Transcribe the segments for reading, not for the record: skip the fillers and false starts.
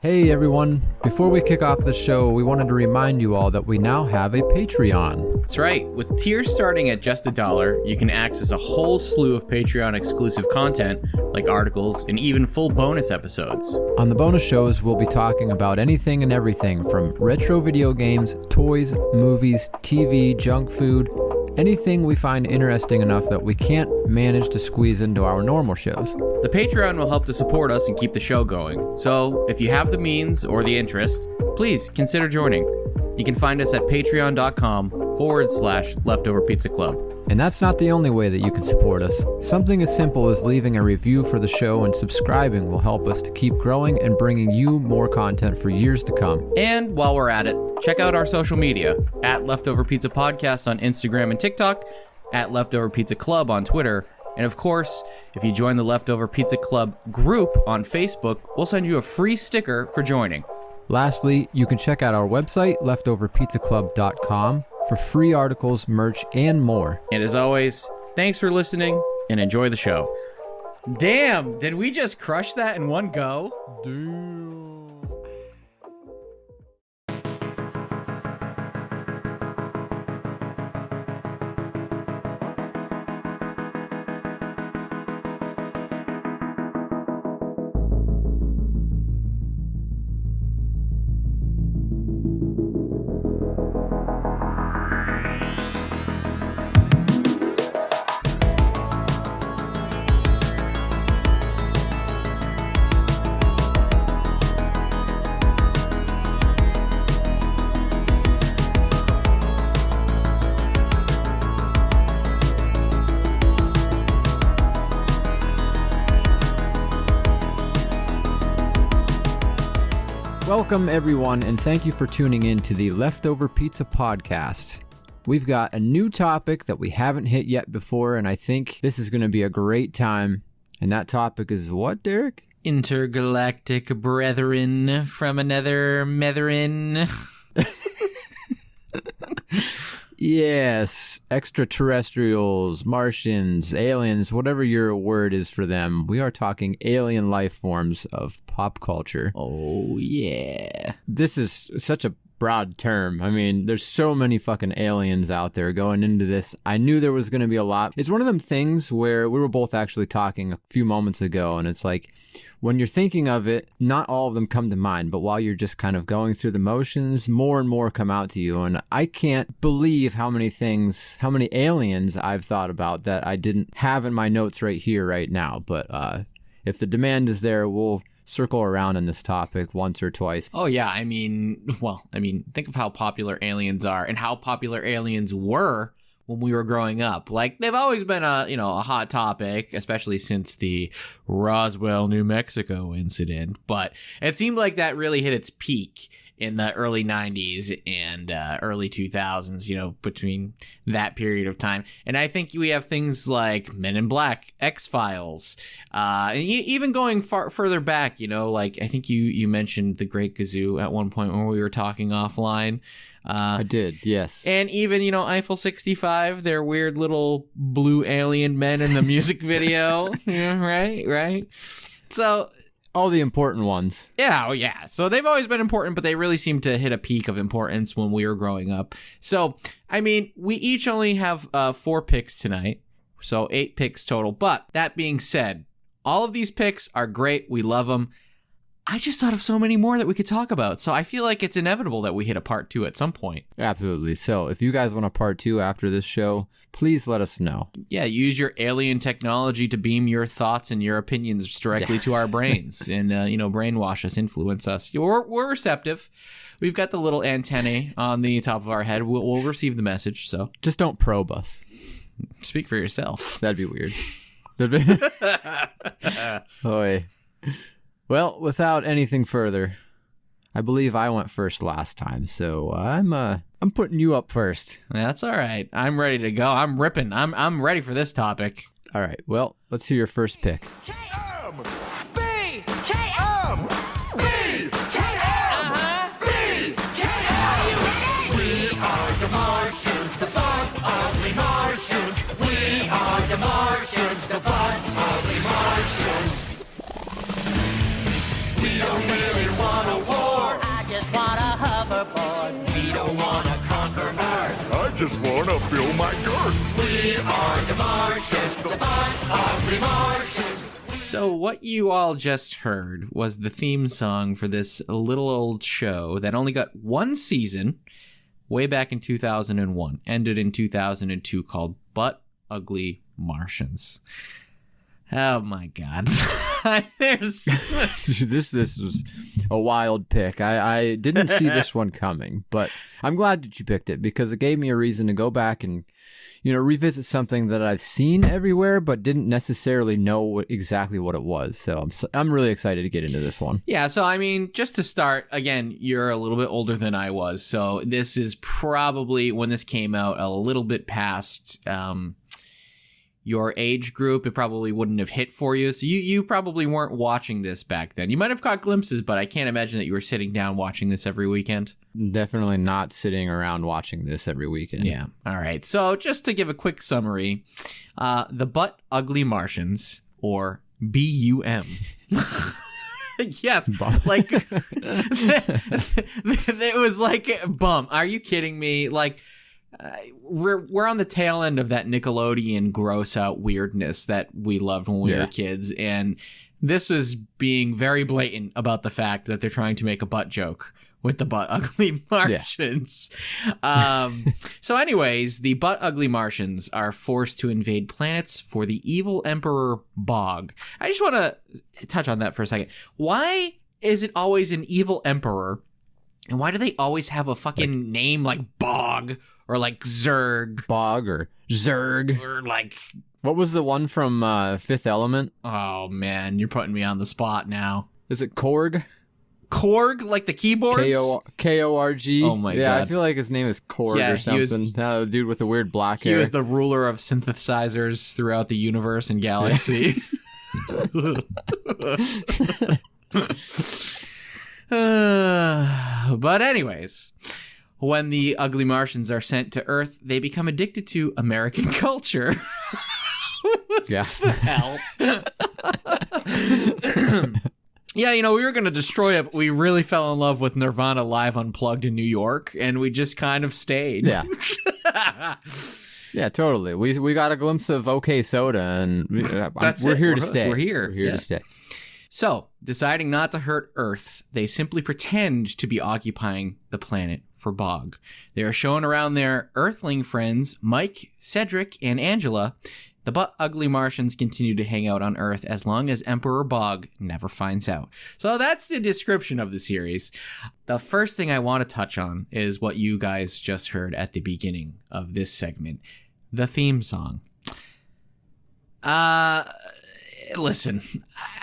Hey everyone, before we kick off the show, we wanted to remind you all that we now have a Patreon. That's right. With tiers starting at just $1, you can access a whole slew of Patreon exclusive content, like articles and even full bonus episodes. On the bonus shows, we'll be talking about anything and everything from retro video games, toys, movies, TV, junk food, anything we find interesting enough that we can't manage to squeeze into our normal shows. The Patreon will help to support us and keep the show going. So, if you have the means or the interest, please consider joining. You can find us at patreon.com/Leftover Pizza Club. And that's not the only way that you can support us. Something as simple as leaving a review for the show and subscribing will help us to keep growing and bringing you more content for years to come. And while we're at it, check out our social media, at Leftover Pizza Podcast on Instagram and TikTok, at Leftover Pizza Club on Twitter, and of course, if you join the Leftover Pizza Club group on Facebook, we'll send you a free sticker for joining. Lastly, you can check out our website, leftoverpizzaclub.com, for free articles, merch, and more. And as always, thanks for listening and enjoy the show. Damn, did we just crush that in one go? Damn. Welcome, everyone, and thank you for tuning in to the Leftover Pizza Podcast. We've got a new topic that we haven't hit yet before, and I think this is going to be a great time. And that topic is what, Derek? Intergalactic brethren from another metherin. Yes, extraterrestrials, Martians, aliens, whatever your word is for them. We are talking alien life forms of pop culture. Oh, yeah. This is such a broad term. I mean, there's so many fucking aliens out there going into this. I knew there was going to be a lot. It's one of them things where we were both actually talking a few moments ago, and it's like, when you're thinking of it, not all of them come to mind, but while you're just kind of going through the motions, more and more come out to you. And I can't believe how many aliens I've thought about that I didn't have in my notes right here, right now. But if the demand is there, we'll circle around on this topic once or twice. Oh, yeah. I mean, think of how popular aliens are and how popular aliens were when we were growing up. Like, they've always been a hot topic, especially since the Roswell, New Mexico incident. But it seemed like that really hit its peak in the early 90s and early 2000s, between that period of time. And I think we have things like Men in Black, X-Files, and even going further back, like I think you mentioned The Great Gazoo at one point when we were talking offline. I did, yes. And even, Eiffel 65, their weird little blue alien men in the music video. Yeah, right. So, all the important ones. Yeah, oh yeah. So they've always been important, but they really seem to hit a peak of importance when we were growing up. So, I mean, we each only have 4 picks tonight, so 8 picks total. But that being said, all of these picks are great. We love them. I just thought of so many more that we could talk about. So I feel like it's inevitable that we hit a part 2 at some point. Absolutely. So if you guys want a part 2 after this show, please let us know. Yeah, use your alien technology to beam your thoughts and your opinions directly to our brains and, brainwash us, influence us. We're receptive. We've got the little antennae on the top of our head. We'll receive the message, so. Just don't probe us. Speak for yourself. That'd be weird. Oy. Well, without anything further, I believe I went first last time, so I'm putting you up first. That's all right. I'm ready to go. I'm ripping. I'm ready for this topic. All right. Well, let's hear your first pick. We are the Martians, the butt ugly Martians. We are the Martians, the butt ugly Martians. We don't really want to just wanna feel my girth. We are the Martians, the butt ugly Martians. So what you all just heard was the theme song for this little old show that only got one season way back in 2001, ended in 2002, called Butt Ugly Martians. Oh my God. There's this was a wild pick. I didn't see this one coming, but I'm glad that you picked it because it gave me a reason to go back and, revisit something that I've seen everywhere, but didn't necessarily know exactly what it was. So I'm really excited to get into this one. Yeah, so I mean, just to start, again, you're a little bit older than I was, so this is probably, when this came out, a little bit past your age group. It probably wouldn't have hit for you, so you probably weren't watching this back then. You might have caught glimpses, but I can't imagine that you were sitting down watching this every weekend. Definitely not sitting around watching this every weekend. Yeah. All right. So just to give a quick summary, the Butt Ugly Martians, or BUM. Yes, like it was like bum. Are you kidding me? Like we're on the tail end of that Nickelodeon gross out weirdness that we loved when we were kids, and this is being very blatant about the fact that they're trying to make a butt joke with the Butt Ugly Martians. Yeah. So anyways, the Butt Ugly Martians are forced to invade planets for the evil Emperor Bog. I just want to touch on that for a second. Why is it always an evil emperor? And why do they always have a fucking name like Bog or like Zerg? Bog or Zerg. Or like... What was the one from Fifth Element? Oh, man, you're putting me on the spot now. Is it Korg? Korg, like the keyboards? K-O-R-G. Oh my God. Yeah, I feel like his name is Korg or something. The dude with the weird black hair. He was the ruler of synthesizers throughout the universe and galaxy. But anyways, when the Ugly Martians are sent to Earth, they become addicted to American culture. Yeah. Hell. Yeah, we were going to destroy it, but we really fell in love with Nirvana Live Unplugged in New York, and we just kind of stayed. Yeah. Yeah, totally. We got a glimpse of OK Soda, and we're here to stay. We're here to stay. So, deciding not to hurt Earth, they simply pretend to be occupying the planet for Bog. They are shown around their Earthling friends, Mike, Cedric, and Angela. The Butt Ugly Martians continue to hang out on Earth as long as Emperor Bog never finds out. So that's the description of the series. The first thing I want to touch on is what you guys just heard at the beginning of this segment. The theme song. Listen,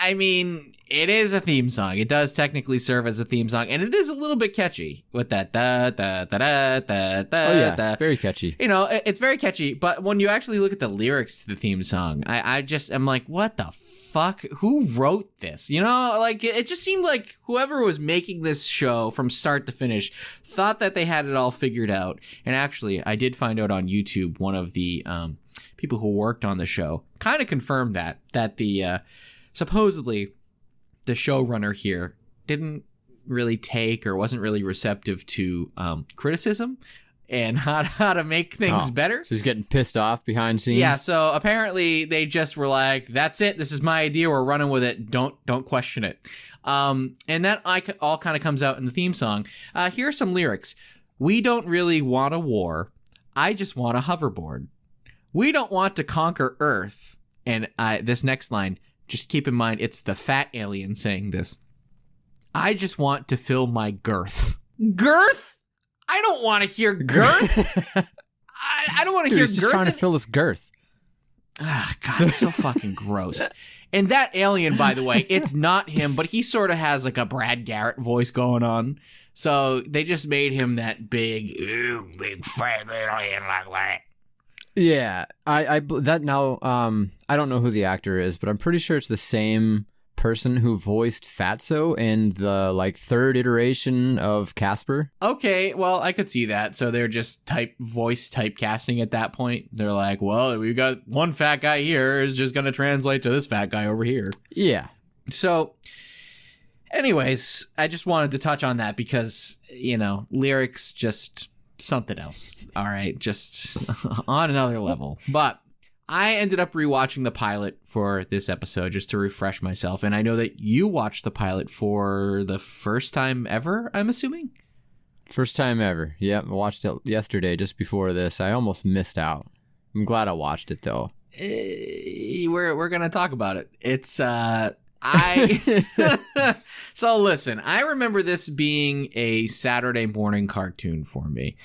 I mean, it is a theme song. It does technically serve as a theme song, and it is a little bit catchy with that da da da da da da. Oh yeah, da. very catchy. It's very catchy, but when you actually look at the lyrics to the theme song, I just am like, what the fuck? Who wrote this? Like it just seemed like whoever was making this show from start to finish thought that they had it all figured out. And actually, I did find out on YouTube, one of the people who worked on the show kind of confirmed that the supposedly the showrunner here didn't really take or wasn't really receptive to criticism and how to make things better. So he's getting pissed off behind scenes. Yeah, so apparently they just were like, that's it, this is my idea, we're running with it, don't question it. And that all kind of comes out in the theme song. Here are some lyrics. We don't really want a war, I just want a hoverboard. We don't want to conquer Earth. And this next line, just keep in mind, it's the fat alien saying this. I just want to fill my girth. Girth? I don't want to hear girth. I don't want to hear girth. He's just trying to fill his girth. Ah, God, it's so fucking gross. And that alien, by the way, it's not him, but he sort of has like a Brad Garrett voice going on. So they just made him that big fat alien like that. Yeah, I don't know who the actor is, but I'm pretty sure it's the same person who voiced Fatso in the third iteration of Casper. Okay, well, I could see that. So they're just voice typecasting at that point. They're like, well, we got one fat guy here is just going to translate to this fat guy over here. Yeah. So anyways, I just wanted to touch on that because, lyrics just something else. All right, just on another level. But I ended up rewatching the pilot for this episode just to refresh myself. And I know that you watched the pilot for the first time ever, I'm assuming? First time ever. Yep, I watched it yesterday just before this. I almost missed out. I'm glad I watched it, though. We're going to talk about it. It's, So listen, I remember this being a Saturday morning cartoon for me.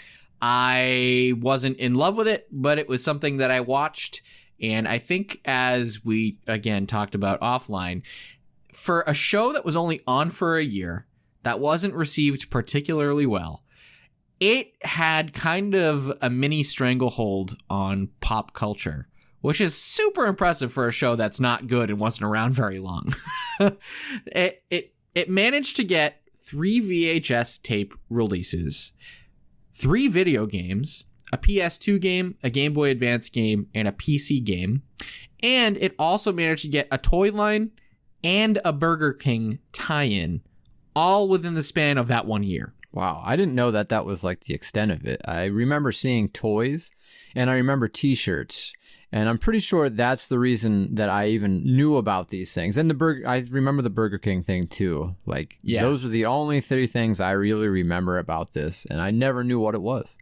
I wasn't in love with it, but it was something that I watched. And I think, as we, again, talked about offline, for a show that was only on for a year, that wasn't received particularly well, it had kind of a mini stranglehold on pop culture, which is super impressive for a show that's not good and wasn't around very long. It managed to get 3 VHS tape releases, 3 video games, a PS2 game, a Game Boy Advance game, and a PC game. And it also managed to get a toy line and a Burger King tie-in, all within the span of that 1 year. Wow, I didn't know that that was like the extent of it. I remember seeing toys, and I remember t-shirts, and I'm pretty sure that's the reason that I even knew about these things. And I remember the Burger King thing too. Like, those are the only 3 things I really remember about this, and I never knew what it was.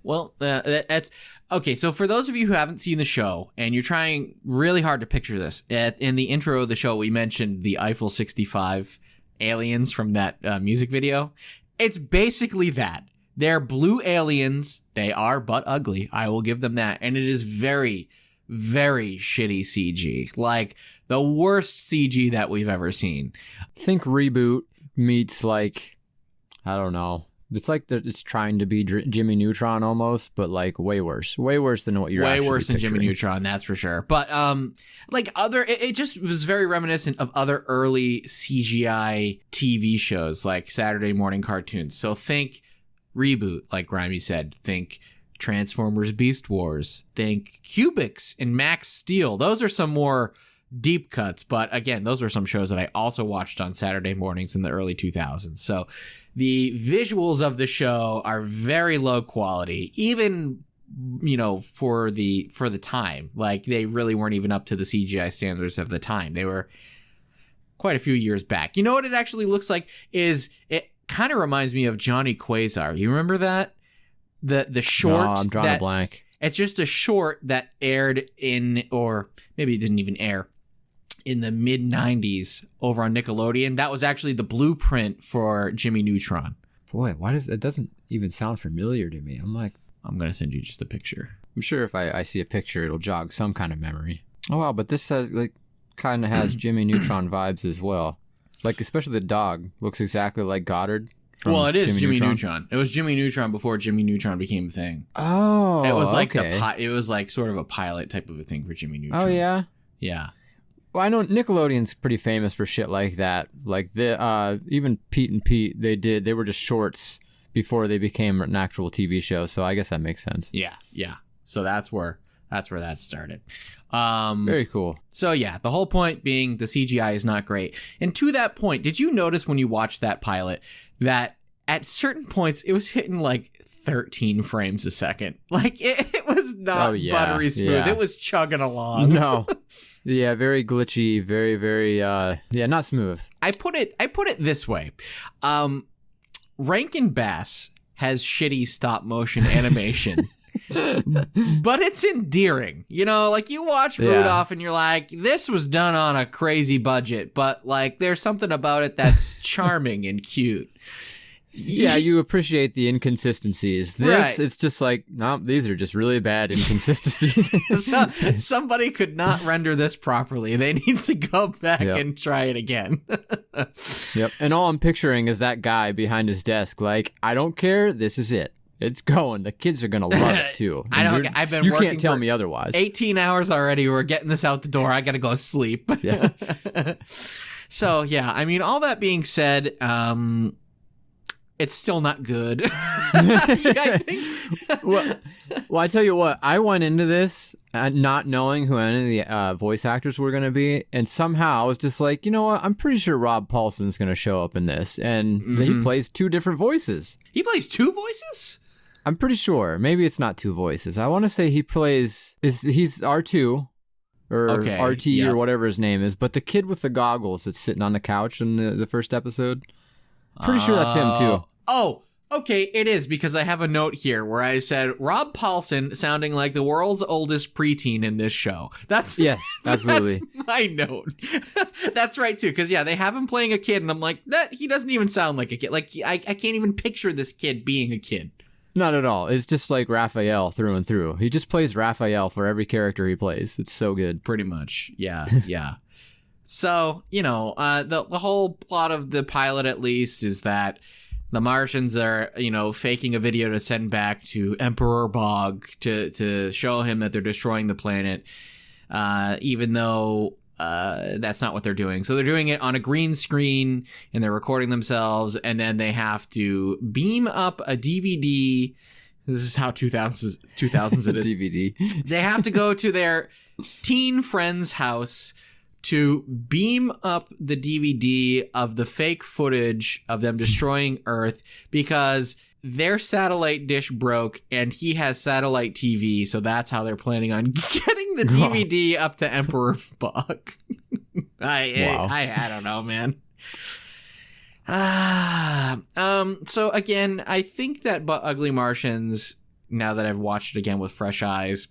Well, that's okay. So for those of you who haven't seen the show and you're trying really hard to picture this, in the intro of the show, we mentioned the Eiffel 65 aliens from that music video. It's basically that. They're blue aliens. They are but ugly. I will give them that. And it is very, very shitty CG. Like the worst CG that we've ever seen. Think Reboot meets like, I don't know. It's like it's trying to be Jimmy Neutron almost, but like way worse than what you're way actually worse than picturing. Jimmy Neutron, that's for sure. But it just was very reminiscent of other early CGI TV shows like Saturday morning cartoons. So think Reboot, like Grimey said. Think Transformers Beast Wars. Think Cubics and Max Steel. Those are some more deep cuts, but again, those were some shows that I also watched on Saturday mornings in the early 2000s. So the visuals of the show are very low quality, even, for the time. Like, they really weren't even up to the CGI standards of the time. They were quite a few years back. You know what it actually looks like is it kind of reminds me of Johnny Quasar. You remember that? The short. No, I'm drawing a blank. It's just a short that aired or maybe it didn't even air, in the mid-90s over on Nickelodeon. That was actually the blueprint for Jimmy Neutron. Boy, it doesn't even sound familiar to me. I'm going to send you just a picture. I'm sure if I see a picture, it'll jog some kind of memory. Oh, wow, but this has, kind of has Jimmy Neutron vibes as well. Like, especially the dog looks exactly like Goddard. Well, it is Jimmy Neutron. It was Jimmy Neutron before Jimmy Neutron became a thing. Oh, it was like okay. it was like sort of a pilot type of a thing for Jimmy Neutron. Oh, yeah? Yeah. Well, I know Nickelodeon's pretty famous for shit like that. Like even Pete and Pete, they were just shorts before they became an actual TV show. So I guess that makes sense. Yeah. So that's where that started. Very cool. So yeah, the whole point being the CGI is not great. And to that point, did you notice when you watched that pilot that at certain points it was hitting like 13 frames a second? Like it was not buttery smooth. Yeah. It was chugging along. No. Yeah, very glitchy, very, very, not smooth. I put it this way. Rankin Bass has shitty stop motion animation, but it's endearing. Like you watch Rudolph and you're like, this was done on a crazy budget, but like there's something about it that's charming and cute. Yeah, you appreciate the inconsistencies. It's just like, no, these are just really bad inconsistencies. Somebody could not render this properly. They need to go back and try it again. Yep. And all I'm picturing is that guy behind his desk, like, I don't care. This is it. It's going. The kids are going to love it, too. I've been you working can't tell for me otherwise. 18 hours already. We're getting this out the door. I got to go sleep. Yeah. So, yeah, I mean, all that being said, it's still not good. I think. well, I tell you what, I went into this not knowing who any of the voice actors were going to be, and somehow I was just like, you know what, I'm pretty sure Rob Paulson's going to show up in this, and he plays 2 different voices. He plays 2 voices? I'm pretty sure. Maybe it's not two voices. I want to say he's R2 or RT or whatever his name is, but the kid with the goggles that's sitting on the couch in the first episode. Pretty sure that's him too. Oh, okay, it is, because I have a note here where I said Rob Paulson sounding like the world's oldest preteen in this show. Yes, absolutely. That's my note. That's right too, because they have him playing a kid, and I'm like, that he doesn't even sound like a kid. Like I can't even picture this kid being a kid. Not at all. It's just like Raphael through and through. He just plays Raphael for every character he plays. It's so good. Pretty much, yeah. So the whole plot of the pilot, at least, is that the Martians are, faking a video to send back to Emperor Bog to show him that they're destroying the planet, even though that's not what they're doing. So they're doing it on a green screen, and they're recording themselves, and then they have to beam up a DVD. This is how 2000s it is. DVD. They have to go to their teen friend's house to beam up the DVD of the fake footage of them destroying Earth, because their satellite dish broke and he has satellite TV, so that's how they're planning on getting the DVD up to Emperor Bog. I don't know, man. So again, I think that But Ugly Martians, now that I've watched it again with fresh eyes,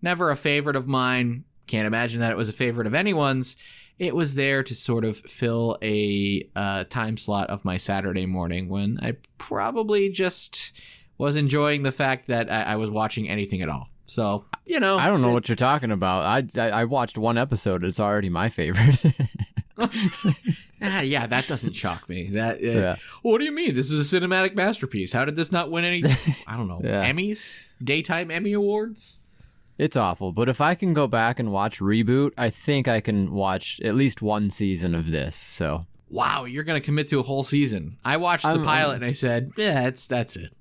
never a favorite of mine. Can't imagine that it was a favorite of anyone's. It was there to sort of fill a time slot of my Saturday morning when I probably just was enjoying the fact that I was watching anything at all. So, I don't know what you're talking about. I watched one episode. It's already my favorite. Yeah, that doesn't shock me. What do you mean? This is a cinematic masterpiece. How did this not win any, I don't know, Emmys? Daytime Emmy Awards? It's awful, but if I can go back and watch Reboot, I think I can watch at least one season of this. So, wow, you're gonna commit to a whole season. I watched the pilot and I said, that's it.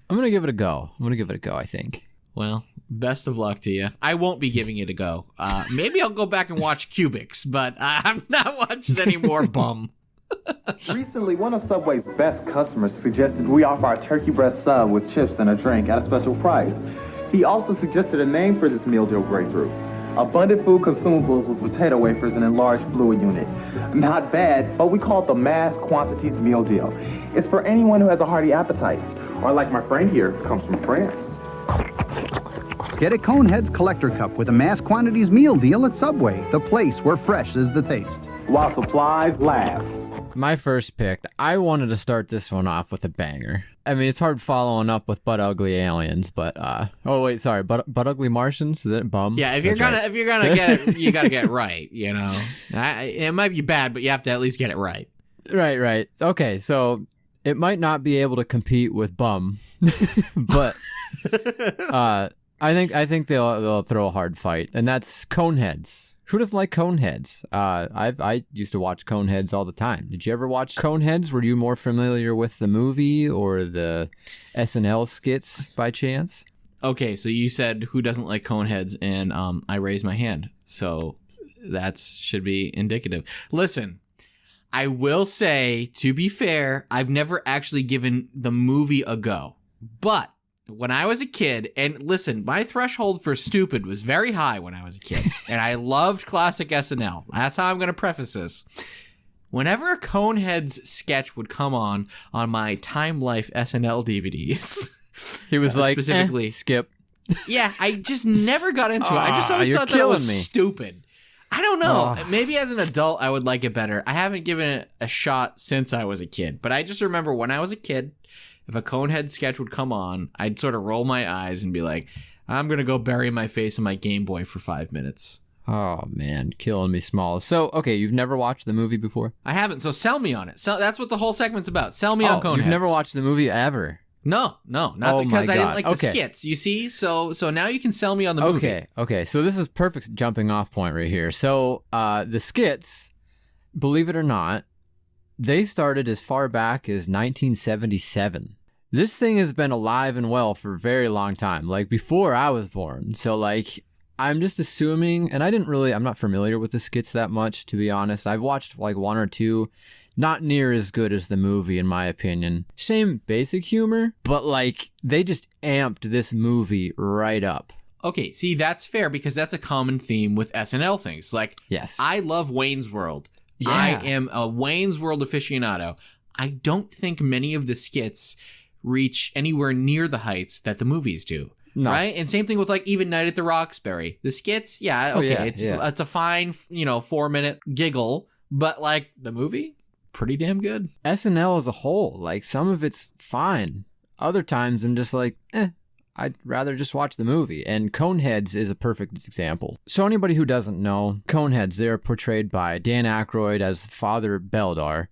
I'm gonna give it a go. I think. Well, best of luck to you. I won't be giving it a go. Maybe I'll go back and watch Cubics, but I'm not watching any more Bum. Recently, one of Subway's best customers suggested we offer our turkey breast sub with chips and a drink at a special price. He also suggested a name for this meal deal breakthrough: Abundant Food Consumables with potato wafers and enlarged fluid unit. Not bad, but we call it the Mass Quantities Meal Deal. It's for anyone who has a hearty appetite, or like my friend here, comes from France. Get a Coneheads collector cup with a Mass Quantities Meal Deal at Subway, the place where fresh is the taste. While supplies last. My first pick, I wanted to start this one off with a banger. I mean, it's hard following up with But Ugly Aliens, but But Ugly Martians? Is it Bum? Yeah, if you're gonna get it, you gotta get it right. It might be bad, but you have to at least get it right. Right. Okay, so it might not be able to compete with Bum, but I think they'll throw a hard fight, and that's Coneheads. Who doesn't like Coneheads? I used to watch Coneheads all the time. Did you ever watch Coneheads? Were you more familiar with the movie or the SNL skits by chance? Okay, so you said who doesn't like Coneheads, and I raised my hand. So that should be indicative. Listen, I will say, to be fair, I've never actually given the movie a go. But when I was a kid, and listen, my threshold for stupid was very high when I was a kid, and I loved classic SNL. That's how I'm going to preface this. Whenever a Coneheads sketch would come on my Time Life SNL DVDs, he was like, specifically skip. Yeah, I just never got into it. I just always thought that it was stupid. I don't know. Maybe as an adult, I would like it better. I haven't given it a shot since I was a kid, but I just remember when I was a kid, if a Conehead sketch would come on, I'd sort of roll my eyes and be like, I'm going to go bury my face in my Game Boy for 5 minutes. Oh, man, killing me small. So, okay, you've never watched the movie before? I haven't, so sell me on it. So that's what the whole segment's about. Sell me on Coneheads. You've never watched the movie ever? No, not because I didn't like the skits, you see? So now you can sell me on the movie. Okay, so this is perfect jumping off point right here. So, the skits, believe it or not, they started as far back as 1977. This thing has been alive and well for a very long time, like before I was born. So like, I'm just assuming, and I'm not familiar with the skits that much, to be honest. I've watched like one or two Not near as good as the movie, in my opinion. Same basic humor, but like they just amped this movie right up. Okay, see, that's fair because that's a common theme with SNL things. Like, Yes. I love Wayne's World. Yeah. I am a Wayne's World aficionado. I don't think many of the skits reach anywhere near the heights that the movies do. No. Right? And same thing with like even Night at the Roxbury. The skits, it's a fine, 4-minute giggle, but like the movie, pretty damn good. SNL as a whole, like some of it's fine. Other times I'm just like, I'd rather just watch the movie. And Coneheads is a perfect example. So anybody who doesn't know, Coneheads, they're portrayed by Dan Aykroyd as Father Beldar,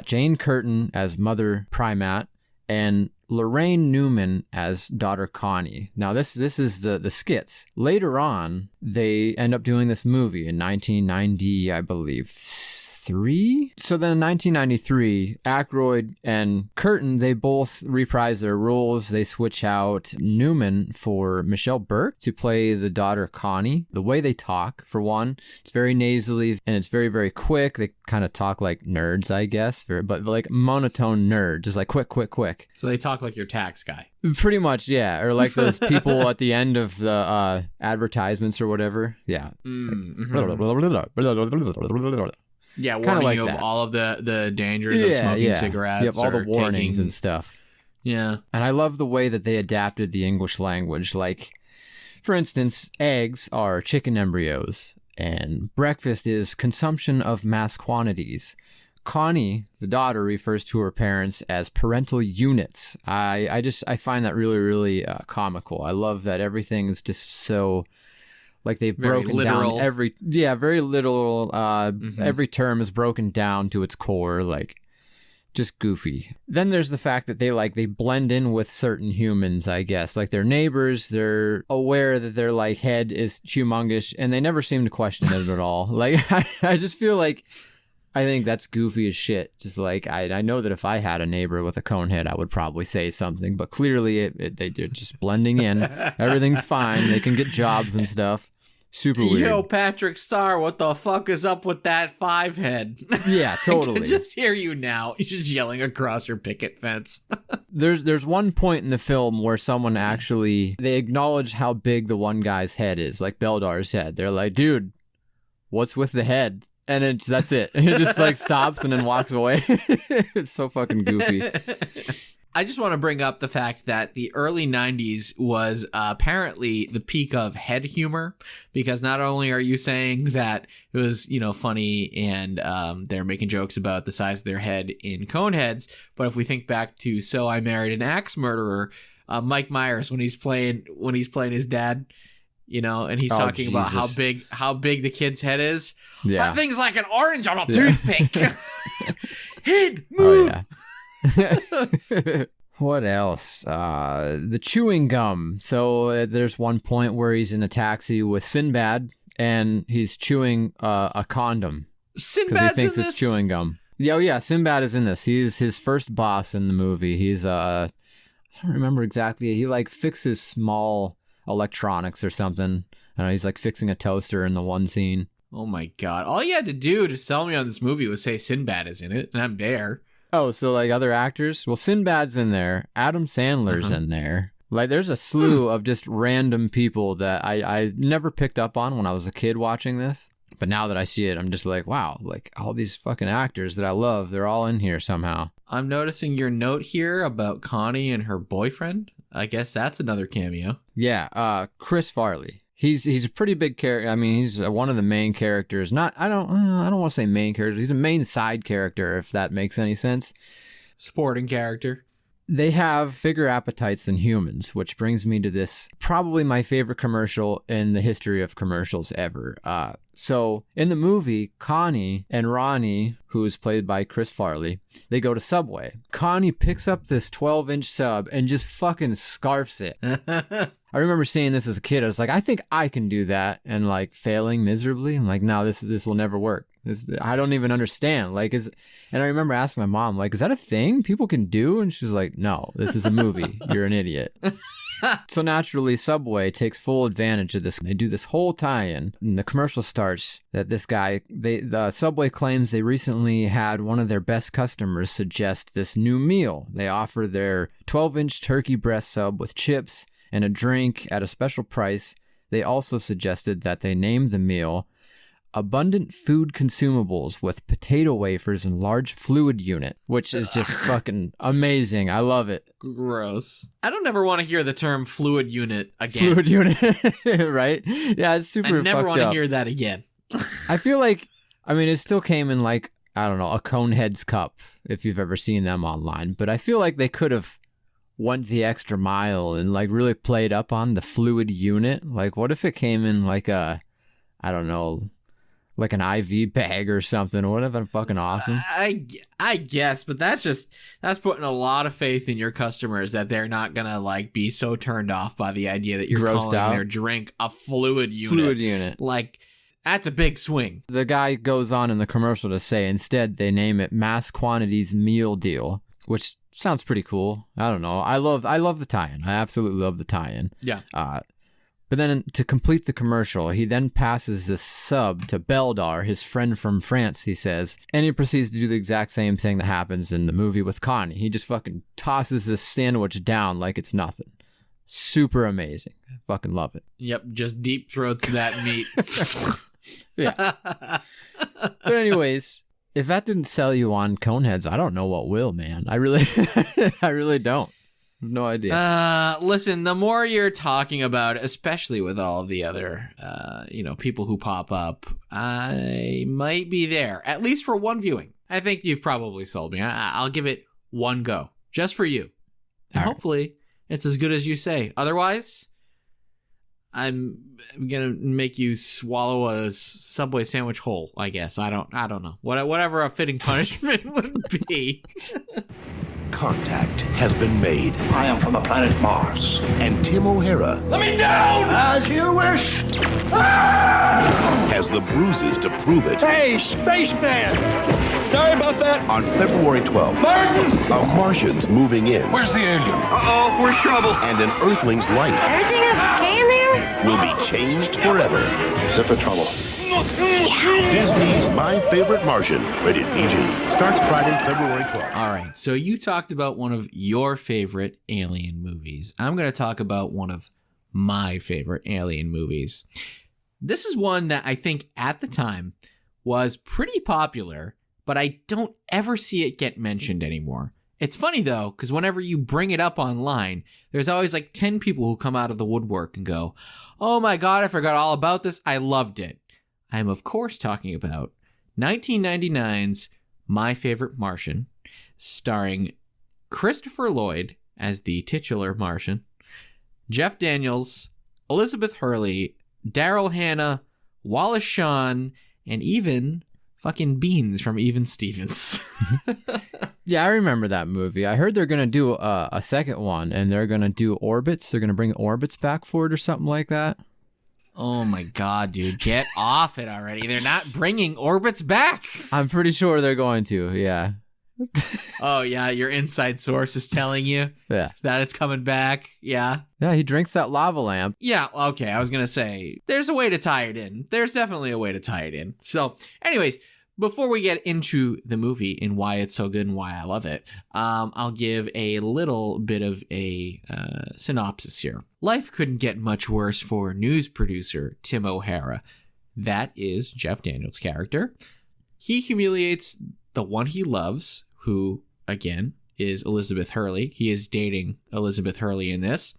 Jane Curtin as Mother Primat, and Lorraine Newman as daughter Connie. Now this is the skits. Later on, they end up doing this movie in 1990, I believe. 3? So then in 1993, Aykroyd and Curtin, they both reprise their roles. They switch out Newman for Michelle Burke to play the daughter Connie. The way they talk, for one, it's very nasally and it's very, very quick. They kind of talk like nerds, I guess, but like monotone nerds, just like quick. So they talk like your tax guy. Pretty much, yeah. Or like those people at the end of the advertisements or whatever. Yeah. Yeah, Kinda warning like you of that. all of the dangers of smoking cigarettes. Yep, all the or warnings taking- and stuff. Yeah. And I love the way that they adapted the English language. Like, for instance, eggs are chicken embryos, and breakfast is consumption of mass quantities. Connie, the daughter, refers to her parents as parental units. I find that really, really comical. I love that everything's just so... Like they've Very broken literal. down very literal. Every term is broken down to its core, like just goofy. Then there's the fact that they blend in with certain humans, I guess. Like their neighbors, they're aware that their like head is humongous and they never seem to question it at all. Like I just feel like I think that's goofy as shit. Just like I know that if I had a neighbor with a cone head, I would probably say something, but clearly they're just blending in. Everything's fine. They can get jobs and stuff. Super weird. Yo, Patrick Starr, what the fuck is up with that 5 head? Yeah, I totally. can just hear you now. You're just yelling across your picket fence. There's one point in the film where someone they acknowledge how big the one guy's head is, like Beldar's head. They're like, dude, what's with the head? And that's it. It just like stops and then walks away. It's so fucking goofy. I just want to bring up the fact that the early 90s was apparently the peak of head humor, because not only are you saying that it was, funny and they're making jokes about the size of their head in Coneheads, but if we think back to So I Married an Axe Murderer, Mike Myers, when he's playing his dad, and he's talking about how big the kid's head is. Yeah. That thing's like an orange on a toothpick. Head, move. Oh, yeah. What else? The chewing gum. So there's one point where he's in a taxi with Sinbad and he's chewing a condom because Sinbad's he thinks in it's this? chewing gum. Yeah, Sinbad is in this. He's his first boss in the movie. He's I don't remember exactly. He like fixes small electronics or something. I don't know, he's like fixing a toaster in the one scene. Oh my god. All you had to do to sell me on this movie was say Sinbad is in it, and I'm there. Oh, so like other actors? Well, Sinbad's in there. Adam Sandler's in there. Like there's a slew of just random people that I never picked up on when I was a kid watching this. But now that I see it, I'm just like, wow, like all these fucking actors that I love, they're all in here somehow. I'm noticing your note here about Connie and her boyfriend. I guess that's another cameo. Yeah, Chris Farley. He's a pretty big character. I mean, he's one of the main characters. I don't want to say main character. He's a main side character, if that makes any sense. Supporting character. They have bigger appetites than humans, which brings me to this, probably my favorite commercial in the history of commercials ever. So in the movie, Connie and Ronnie, who is played by Chris Farley, they go to Subway. Connie picks up this 12-inch sub and just fucking scarfs it. I remember seeing this as a kid. I was like, I think I can do that, and like failing miserably. I'm like, no, this will never work. I don't even understand. And I remember asking my mom, like, is that a thing people can do? And she's like, no, this is a movie. You're an idiot. So naturally, Subway takes full advantage of this. They do this whole tie-in, and the commercial starts that this guy, the Subway claims they recently had one of their best customers suggest this new meal. They offer their 12-inch turkey breast sub with chips and a drink at a special price. They also suggested that they name the meal Abundant Food Consumables with potato wafers and large fluid unit, which is just fucking amazing. I love it. Gross. I don't ever want to hear the term fluid unit again. Fluid unit, right? Yeah, it's super I never fucked want to up. hear that again. I feel like, I mean, it still came in like, I don't know, a Coneheads cup, if you've ever seen them online. But I feel like they could have went the extra mile and like really played up on the fluid unit. Like, what if it came in like a, I don't know, like an IV bag or something? Wouldn't have been fucking awesome. I guess, but that's putting a lot of faith in your customers that they're not gonna like be so turned off by the idea that you're Grossed calling out. their drink a fluid unit. Fluid unit. Like, that's a big swing. The guy goes on in the commercial to say instead they name it Mass Quantities Meal Deal, which sounds pretty cool. I don't know. I love the tie-in. I absolutely love the tie-in. Yeah. But then to complete the commercial, he then passes this sub to Beldar, his friend from France, he says, and he proceeds to do the exact same thing that happens in the movie with Connie. He just fucking tosses this sandwich down like it's nothing. Super amazing. I fucking love it. Yep, just deep throats that meat. Yeah. But anyways, if that didn't sell you on Coneheads, I don't know what will, man. I really don't. No idea. Listen, the more you're talking about it, especially with all of the other, people who pop up, I might be there, at least for one viewing. I think you've probably sold me. I'll give it one go, just for you. And hopefully, it's as good as you say. Otherwise, I'm gonna make you swallow a Subway sandwich whole, I guess. I don't know. Whatever a fitting punishment would be. Contact has been made, I am from the planet Mars. and Tim O'Hara Let me down! As you wish. has the bruises to prove it. Hey, spaceman! Sorry about that. On February 12th, Martin! a Martian's moving in, Where's the alien? Uh-oh, we're trouble. and an Earthling's life Everything is okay in there? will be changed forever. Zip of trouble. Disney's My Favorite Martian, rated PG, starts Friday, February 12th. All right, so you talked about one of your favorite alien movies. I'm going to talk about one of my favorite alien movies. This is one that I think at the time was pretty popular, but I don't ever see it get mentioned anymore. It's funny though, because whenever you bring it up online, there's always like 10 people who come out of the woodwork and go, "Oh my God, I forgot all about this. I loved it." I'm of course talking about 1999's My Favorite Martian, starring Christopher Lloyd as the titular Martian, Jeff Daniels, Elizabeth Hurley, Daryl Hannah, Wallace Shawn, and even fucking Beans from Even Stevens. Yeah, I remember that movie. I heard they're going to do a second one, and they're going to do Orbits. They're going to bring Orbits back for it or something like that. Oh my God, dude. Get off it already. They're not bringing Orbits back. I'm pretty sure they're going to, yeah. Oh, yeah. Your inside source is telling you Yeah. that it's coming back. Yeah. Yeah, he drinks that lava lamp. Yeah. Okay. I was going to say there's a way to tie it in. There's definitely a way to tie it in. So, anyways, before we get into the movie and why it's so good and why I love it, I'll give a little bit of a synopsis here. Life couldn't get much worse for news producer Tim O'Hara. That is Jeff Daniels' character. He humiliates the one he loves, who, again, is Elizabeth Hurley. He is dating Elizabeth Hurley in this.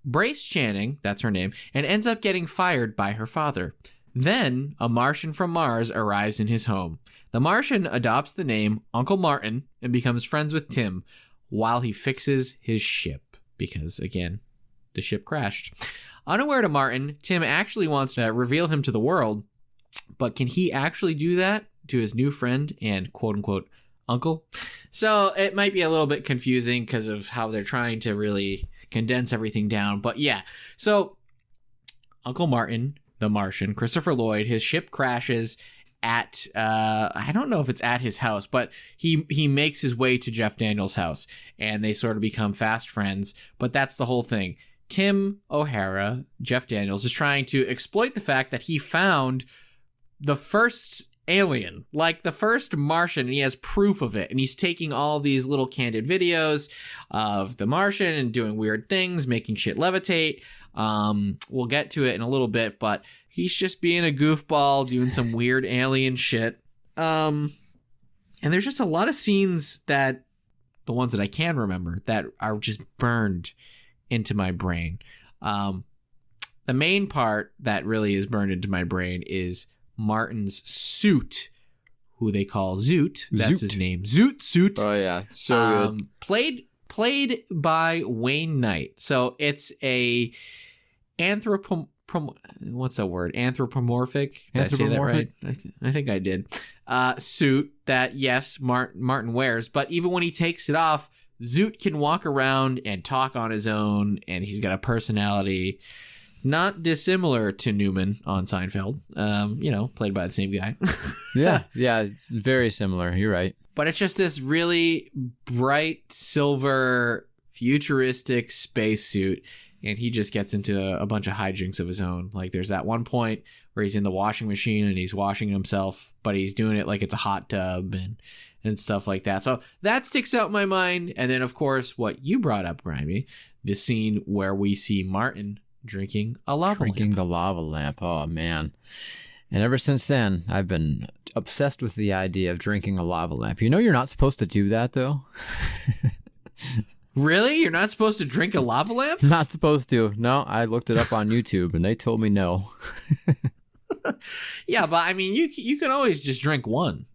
Brace Channing, that's her name, and ends up getting fired by her father. Then, a Martian from Mars arrives in his home. The Martian adopts the name Uncle Martin and becomes friends with Tim while he fixes his ship. Because, again, the ship crashed. Unaware to Martin, Tim actually wants to reveal him to the world, but can he actually do that to his new friend and quote-unquote uncle? So, it might be a little bit confusing because of how they're trying to really condense everything down. But yeah, so Uncle Martin, the Martian, Christopher Lloyd, his ship crashes, at I don't know if it's at his house, but he makes his way to Jeff Daniels' house, and they sort of become fast friends. But that's the whole thing. Tim O'Hara, Jeff Daniels, is trying to exploit the fact that he found the first alien, like the first Martian, and he has proof of it. And he's taking all these little candid videos of the Martian and doing weird things, making shit levitate. We'll get to it in a little bit, but he's just being a goofball, doing some weird alien shit. And there's just a lot of scenes that, the ones that I can remember, that are just burned into my brain. The main part that really is burned into my brain is Martin's suit, who they call Zoot. That's his name. Zoot. Oh yeah, so good. Played by Wayne Knight. So it's a what's that word? Anthropomorphic? Did I say that right? I think I did. Suit that, yes, Martin wears, but even when he takes it off, Zoot can walk around and talk on his own, and he's got a personality not dissimilar to Newman on Seinfeld, played by the same guy. yeah, it's very similar. You're right. But it's just this really bright silver futuristic spacesuit, and he just gets into a bunch of hijinks of his own. Like there's that one point where he's in the washing machine and he's washing himself, but he's doing it like it's a hot tub and stuff like that. So that sticks out in my mind. And then, of course, what you brought up, Grimey, the scene where we see Martin drinking a lava lamp. Drinking the lava lamp. Oh, man. And ever since then, I've been obsessed with the idea of drinking a lava lamp. You know you're not supposed to do that, though? Really? You're not supposed to drink a lava lamp? Not supposed to. No, I looked it up on YouTube, and they told me no. Yeah, but I mean, you can always just drink one,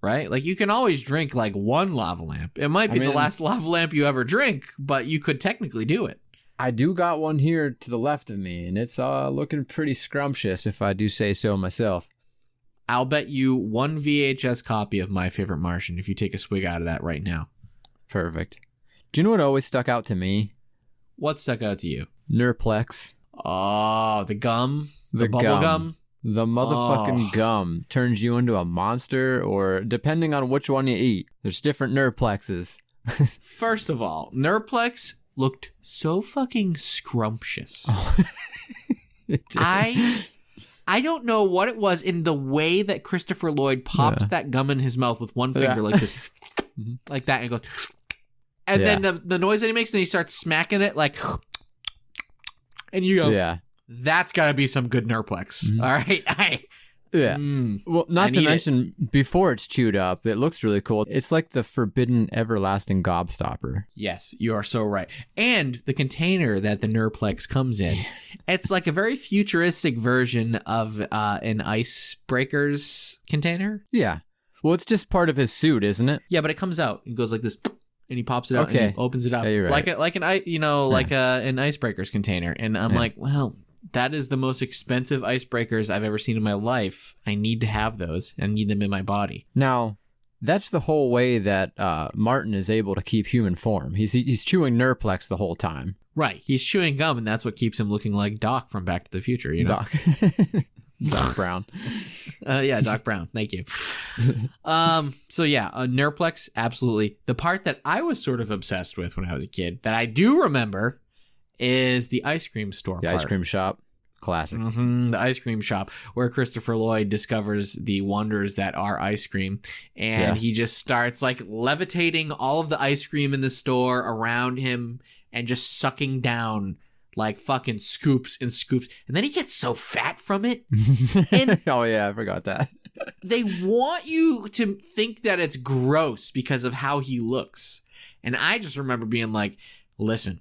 right? Like, you can always drink, like, one lava lamp. It might be the last lava lamp you ever drink, but you could technically do it. I do got one here to the left of me, and it's looking pretty scrumptious, if I do say so myself. I'll bet you one VHS copy of My Favorite Martian if you take a swig out of that right now. Perfect. Do you know what always stuck out to me? What stuck out to you? Nurplex. Oh, the gum? The bubble gum? The motherfucking gum turns you into a monster, or depending on which one you eat, there's different Nurplexes. First of all, Nurplex looked so fucking scrumptious. Oh. I don't know what it was in the way that Christopher Lloyd pops that gum in his mouth with one finger like this, like that, and goes, and then the noise that he makes, and he starts smacking it like, and you go, that's got to be some good Nurplex. All right. Well, not to mention, before it's chewed up, it looks really cool. It's like the forbidden everlasting gobstopper. Yes, you are so right. And the container that the Nurplex comes in, it's like a very futuristic version of an icebreaker's container. Yeah. Well, it's just part of his suit, isn't it? Yeah, but it comes out and goes like this, and he pops it out and he opens it up, right. like an icebreaker's container. And I'm like, well, that is the most expensive icebreakers I've ever seen in my life. I need to have those. I need them in my body. Now, that's the whole way that Martin is able to keep human form. He's chewing Nurplex the whole time. Right. He's chewing gum, and that's what keeps him looking like Doc from Back to the Future, you know? Doc. Doc Brown. Doc Brown. Thank you. So yeah, Nurplex, absolutely. The part that I was sort of obsessed with when I was a kid, that I do remember, is the ice cream store. The ice cream shop. Classic. The ice cream shop, where Christopher Lloyd discovers the wonders that are ice cream. And he just starts like levitating all of the ice cream in the store around him and just sucking down like fucking scoops and scoops. And then he gets so fat from it. And oh yeah, I forgot that. They want you to think that it's gross because of how he looks. And I just remember being like, listen,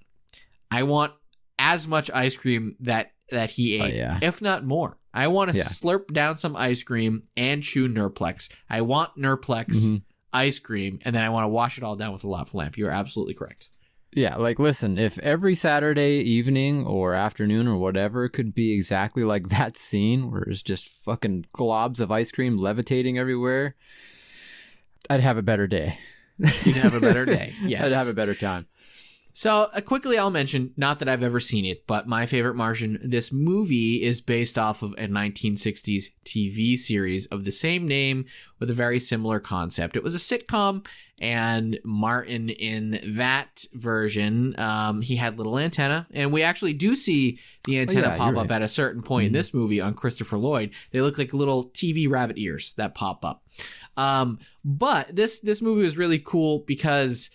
I want as much ice cream that he ate, if not more. I want to slurp down some ice cream and chew Nurplex. I want Nurplex ice cream, and then I want to wash it all down with a lava lamp. You're absolutely correct. Yeah, like, listen, if every Saturday evening or afternoon or whatever could be exactly like that scene where it's just fucking globs of ice cream levitating everywhere, I'd have a better day. You'd have a better day, yes. I'd have a better time. So quickly, I'll mention, not that I've ever seen it, but My Favorite Martian, this movie is based off of a 1960s TV series of the same name with a very similar concept. It was a sitcom, and Martin in that version, he had little antenna, and we actually do see the antenna pop up at a certain point in this movie on Christopher Lloyd. They look like little TV rabbit ears that pop up. But this movie was really cool because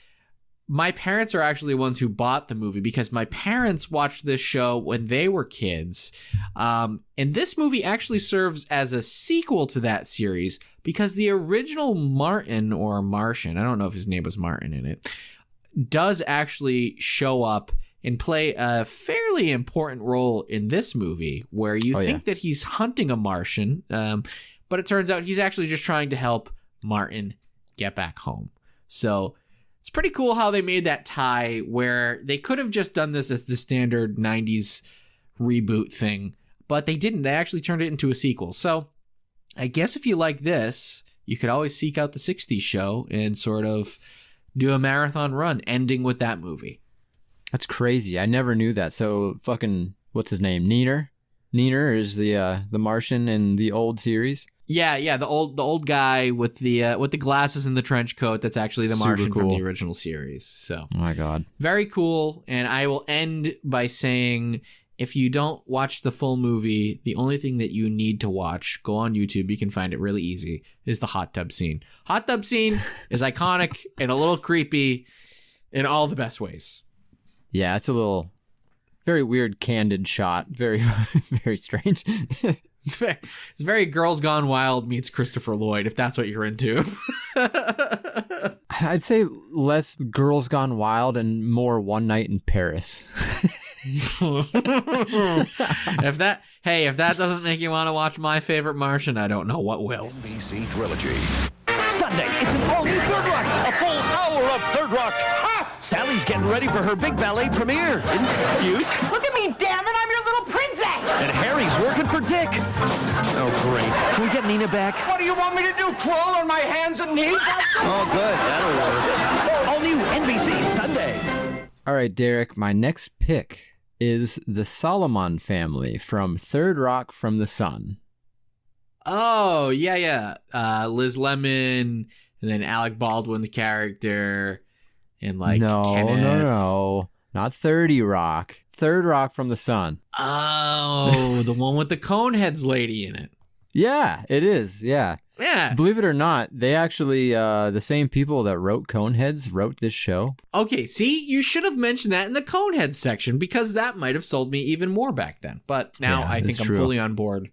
my parents are actually the ones who bought the movie, because my parents watched this show when they were kids. And this movie actually serves as a sequel to that series, because the original Martin, or Martian, I don't know if his name was Martin in it, does actually show up and play a fairly important role in this movie, where you think that he's hunting a Martian, but it turns out he's actually just trying to help Martin get back home. So it's pretty cool how they made that tie, where they could have just done this as the standard 90s reboot thing, but they didn't. They actually turned it into a sequel. So I guess if you like this, you could always seek out the 60s show and sort of do a marathon run, ending with that movie. That's crazy. I never knew that. So fucking, what's his name? Neener? Neener is the Martian in the old series. Yeah, the old guy with the glasses and the trench coat. That's actually the Martian from the original series. So, oh my God, very cool. And I will end by saying, if you don't watch the full movie, the only thing that you need to watch, go on YouTube, you can find it really easy, is the hot tub scene. Hot tub scene is iconic and a little creepy in all the best ways. Yeah, it's a little very weird, candid shot. Very, very strange. It's very Girls Gone Wild meets Christopher Lloyd, if that's what you're into. I'd say less Girls Gone Wild and more One Night in Paris. If that doesn't make you want to watch My Favorite Martian, I don't know what will. NBC Trilogy. Sunday, it's an all-new Third Rock, a full hour of Third Rock. Ha! Sally's getting ready for her big ballet premiere. Isn't she cute? Look at me, damn it, I'm your little princess! And Harry's working for Dick. Oh, great. Can we get Nina back? What do you want me to do, crawl on my hands and knees? Oh, good. That'll work. All new NBC Sunday. All right, Derek, my next pick is the Solomon family from Third Rock from the Sun. Oh, yeah. Liz Lemon, and then Alec Baldwin's character, and like Kenneth. No. Not 30 Rock. Third Rock from the Sun. Oh, the one with the Coneheads lady in it. Yeah, it is. Yeah. Yeah. Believe it or not, they actually, the same people that wrote Coneheads wrote this show. Okay, see, you should have mentioned that in the Coneheads section, because that might have sold me even more back then. But now I think I'm fully on board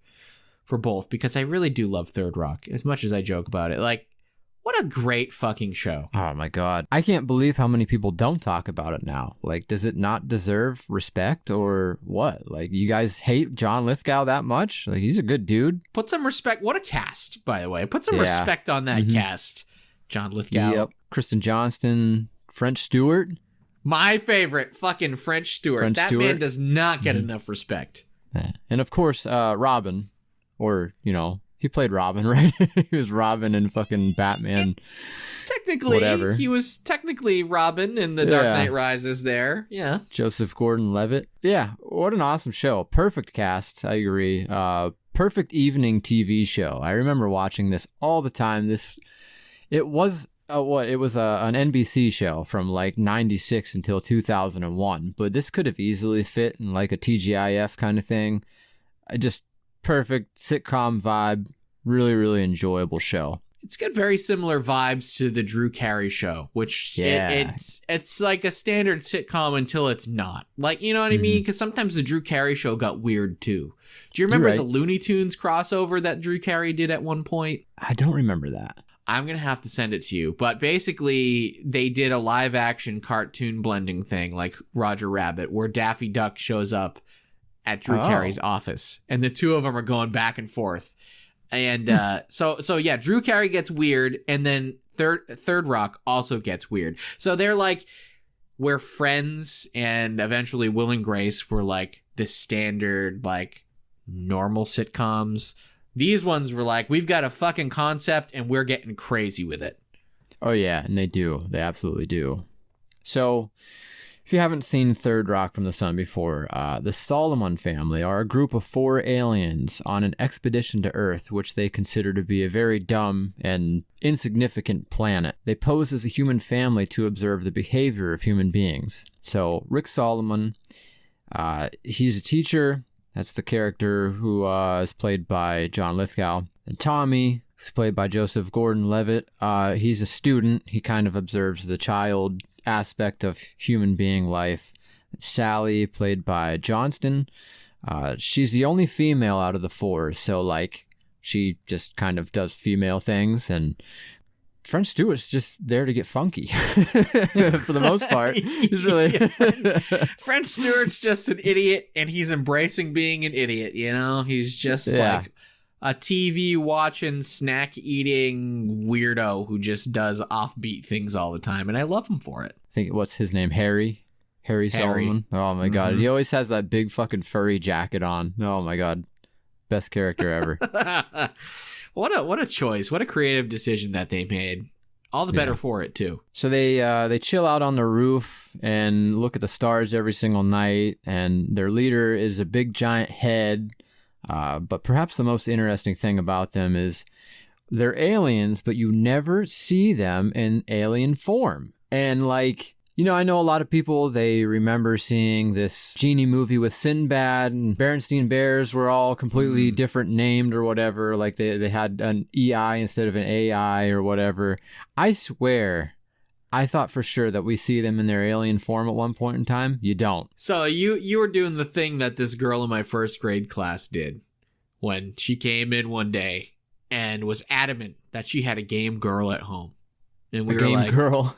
for both, because I really do love Third Rock, as much as I joke about it. Like, what a great fucking show. Oh my God. I can't believe how many people don't talk about it now. Like, does it not deserve respect or what? Like, you guys hate John Lithgow that much? Like, he's a good dude. Put some respect. What a cast, by the way. Put some respect on that cast. John Lithgow. Yep. Kristen Johnston, French Stewart. My favorite, fucking French Stewart. That man does not get enough respect. Yeah. And of course, Robin, or, you know, he played Robin, right? He was Robin in fucking Batman. Technically, whatever. He was technically Robin in The Dark Knight Rises there. Yeah. Joseph Gordon-Levitt. Yeah, what an awesome show. Perfect cast, I agree. Perfect evening TV show. I remember watching this all the time. It was an NBC show from like 96 until 2001, but this could have easily fit in like a TGIF kind of thing. Just perfect sitcom vibe. Really, really enjoyable show. It's got very similar vibes to the Drew Carey show, which it's like a standard sitcom until it's not. Like, you know what I mean? Because sometimes the Drew Carey show got weird too. Do you remember the Looney Tunes crossover that Drew Carey did at one point? I don't remember that. I'm going to have to send it to you. But basically, they did a live action cartoon blending thing like Roger Rabbit, where Daffy Duck shows up at Drew Carey's office, and the two of them are going back and forth. And so yeah, Drew Carey gets weird, and then Third Rock also gets weird. So they're like, we're friends, and eventually Will and Grace were like the standard, like, normal sitcoms. These ones were like, we've got a fucking concept, and we're getting crazy with it. Oh yeah, and they do. They absolutely do. So, If you haven't seen Third Rock from the Sun before, the Solomon family are a group of 4 aliens on an expedition to Earth, which they consider to be a very dumb and insignificant planet. They pose as a human family to observe the behavior of human beings. So Rick Solomon, he's a teacher. That's the character who is played by John Lithgow. And Tommy, who's played by Joseph Gordon-Levitt, he's a student. He kind of observes the child aspect of human being life. Sally, played by Johnston, she's the only female out of the 4, so like she just kind of does female things, and French Stewart's just there to get funky for the most part. He's really French Stewart's just an idiot, and he's embracing being an idiot. You know, he's just like a TV watching, snack eating weirdo who just does offbeat things all the time, and I love him for it. I think, what's his name? Harry Solomon. Oh my god, he always has that big fucking furry jacket on. Oh my god, best character ever. What a choice! What a creative decision that they made. All the better for it too. So they chill out on the roof and look at the stars every single night, and their leader is a big giant head. But perhaps the most interesting thing about them is they're aliens, but you never see them in alien form. And like, you know, I know a lot of people, they remember seeing this genie movie with Sinbad, and Berenstain Bears were all completely different named or whatever. Like they had an EI instead of an AI or whatever. I swear, I thought for sure that we see them in their alien form at one point in time. You don't. So you were doing the thing that this girl in my first grade class did when she came in one day and was adamant that she had a game girl at home. And we were like, girl.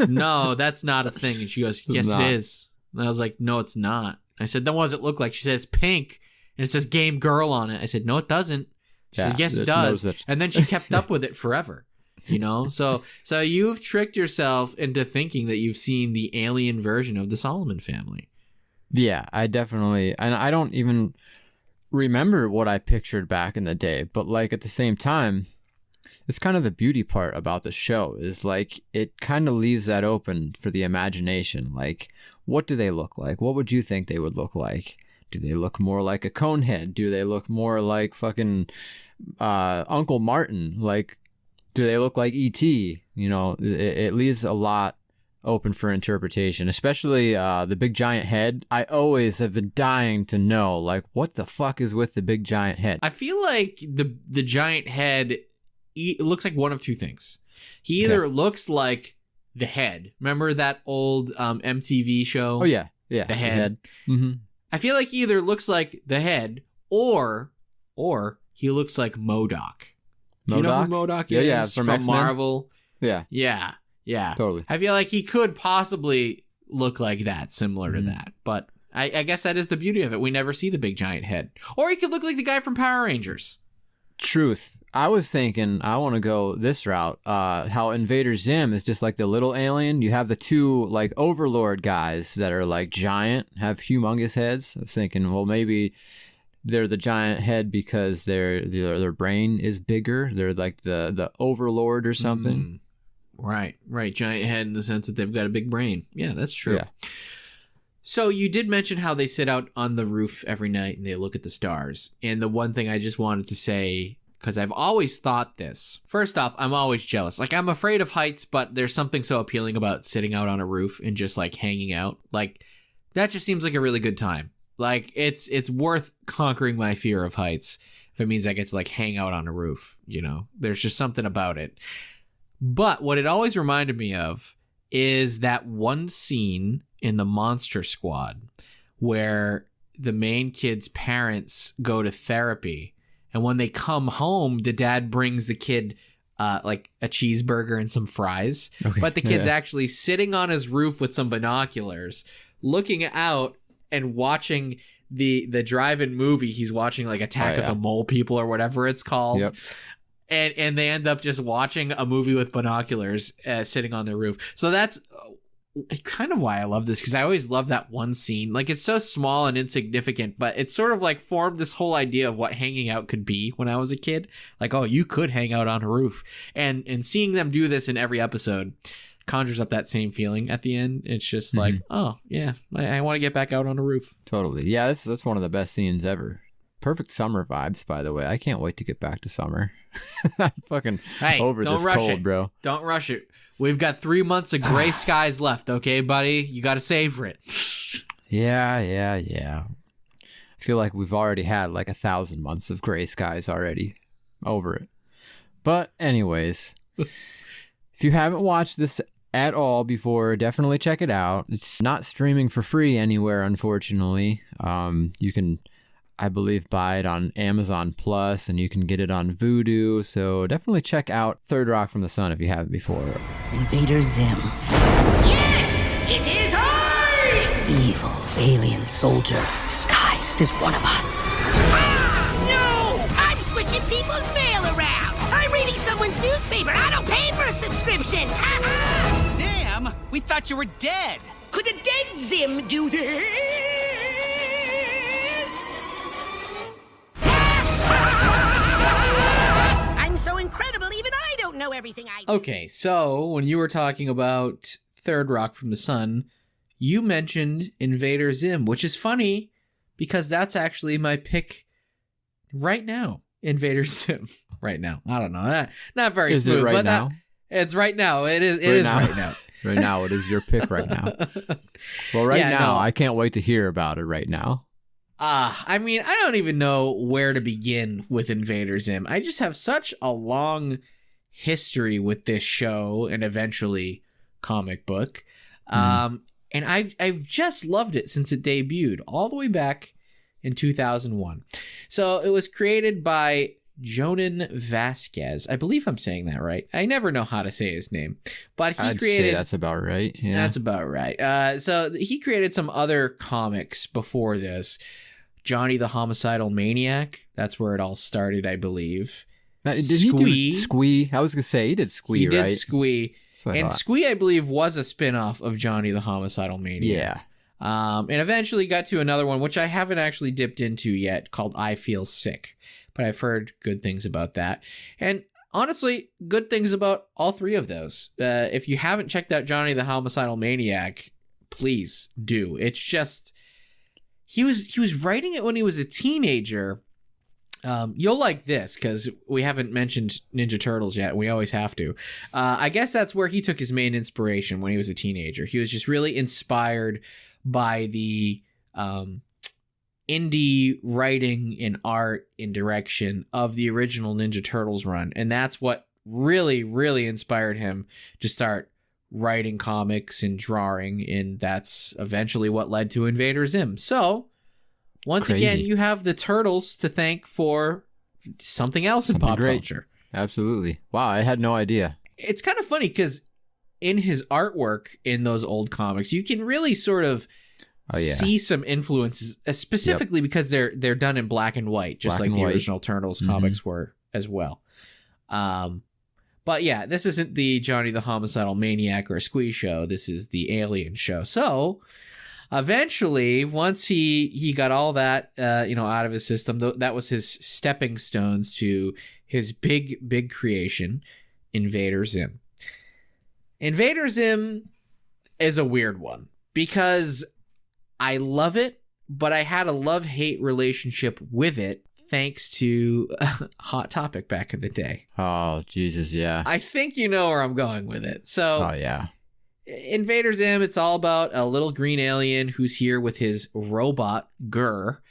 no, that's not a thing. And she goes, yes, it is. And I was like, no, it's not. I said, then what does it look like? She says pink and it says game girl on it. I said, no, it doesn't. She said, yes, it does. And then she kept up with it forever. You know, so you've tricked yourself into thinking that you've seen the alien version of the Solomon family. Yeah, I definitely, and I don't even remember what I pictured back in the day, but like at the same time, it's kind of the beauty part about the show is like it kind of leaves that open for the imagination. Like, what do they look like? What would you think they would look like? Do they look more like a Conehead? Do they look more like fucking Uncle Martin? Like, do they look like E.T.? You know, it leaves a lot open for interpretation, especially the big giant head. I always have been dying to know, like, what the fuck is with the big giant head? I feel like the giant head looks like one of two things. He either looks like the head. Remember that old MTV show? Oh, yeah. Yeah. The head. Mm-hmm. I feel like he either looks like the head or he looks like MODOK. Do you know who MODOK is? Yeah, from X-Men. Marvel. Yeah. Yeah. Totally. I feel like he could possibly look like that, similar to that. But I guess that is the beauty of it. We never see the big giant head. Or he could look like the guy from Power Rangers. Truth. I was thinking I want to go this route. How Invader Zim is just like the little alien. You have the two like overlord guys that are like giant, have humongous heads. I was thinking, well, maybe they're the giant head because their brain is bigger. They're like the overlord or something. Right. Giant head in the sense that they've got a big brain. Yeah, that's true. Yeah. So you did mention how they sit out on the roof every night and they look at the stars. And the one thing I just wanted to say, because I've always thought this. First off, I'm always jealous. Like, I'm afraid of heights, but there's something so appealing about sitting out on a roof and just like hanging out. Like, that just seems like a really good time. Like, it's worth conquering my fear of heights if it means I get to like hang out on a roof, you know? There's just something about it. But what it always reminded me of is that one scene in the Monster Squad where the main kid's parents go to therapy, and when they come home, the dad brings the kid like a cheeseburger and some fries. Okay. But the kid's actually sitting on his roof with some binoculars, looking out and watching the drive-in movie. He's watching like Attack of the Mole People or whatever it's called. Yep. And they end up just watching a movie with binoculars sitting on their roof. So that's kind of why I love this, because I always love that one scene. Like, it's so small and insignificant, but it's sort of like formed this whole idea of what hanging out could be when I was a kid. Like, oh, you could hang out on a roof. And seeing them do this in every episode conjures up that same feeling at the end. It's just like, oh, yeah, I want to get back out on the roof. Totally. Yeah, that's one of the best scenes ever. Perfect summer vibes, by the way. I can't wait to get back to summer. I'm fucking over this cold, bro. Don't rush it. We've got 3 months of gray skies left, okay, buddy? You got to savor it. Yeah. I feel like we've already had like 1,000 months of gray skies already. Over it. But anyways, if you haven't watched this at all before, definitely check it out. It's not streaming for free anywhere, unfortunately. You can, I believe, buy it on Amazon Plus, and you can get it on Vudu. So definitely check out Third Rock from the Sun if you haven't before. Invader Zim. Yes, it is I! Evil alien soldier disguised as one of us. Ah, no! I'm switching people's mail around. I'm reading someone's newspaper. I don't pay for a subscription. Zim, we thought you were dead. Could a dead Zim do this? I'm so incredible, even I don't know everything I do. Okay, so when you were talking about Third Rock from the Sun, you mentioned Invader Zim, which is funny because that's actually my pick right now. Invader Zim right now. I don't know. Not very Is smooth, it right but now? It's right now. It is right now. Right now, it is your pick right now. Well, I can't wait to hear about it right now. I mean, I don't even know where to begin with Invader Zim. I just have such a long history with this show and eventually comic book. And I've just loved it since it debuted all the way back in 2001. So it was created by Jonan Vasquez. I believe I'm saying that right. I never know how to say his name, but I'd say that's about right. Yeah, that's about right. So he created some other comics before this. Johnny the Homicidal Maniac. That's where it all started, I believe. Did he do Squee? I was gonna say he did Squee, right? He did Squee. And Squee, I believe, was a spinoff of Johnny the Homicidal Maniac. Yeah. And eventually got to another one, which I haven't actually dipped into yet, called I Feel Sick. But I've heard good things about that. And honestly, good things about all three of those. If you haven't checked out Johnny the Homicidal Maniac, please do. It's just, he was writing it when he was a teenager. You'll like this because we haven't mentioned Ninja Turtles yet. We always have to. I guess that's where he took his main inspiration when he was a teenager. He was just really inspired by the indie writing and art and direction of the original Ninja Turtles run. And that's what really, really inspired him to start writing comics and drawing. And that's eventually what led to Invader Zim. So once again, you have the Turtles to thank for something else in pop culture. Absolutely. Wow, I had no idea. It's kind of funny because in his artwork in those old comics, you can really sort of see some influences, specifically because they're done in black and white, just like the original Turtles comics were as well. But yeah, this isn't the Johnny the Homicidal Maniac or Squee show. This is the Alien show. So eventually, once he got all that out of his system, that was his stepping stones to his big creation, Invader Zim. Invader Zim is a weird one because I love it, but I had a love-hate relationship with it thanks to Hot Topic back in the day. Oh, Jesus, yeah. I think you know where I'm going with it. So, oh, yeah. Invader Zim, it's all about a little green alien who's here with his robot, Gur,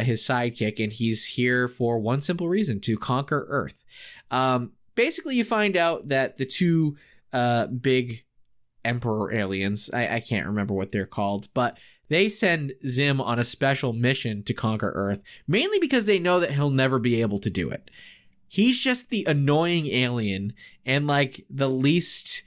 his sidekick, and he's here for one simple reason, to conquer Earth. Basically, you find out that the two big Emperor aliens, I can't remember what they're called, but they send Zim on a special mission to conquer Earth, mainly because they know that he'll never be able to do it. He's just the annoying alien and like the least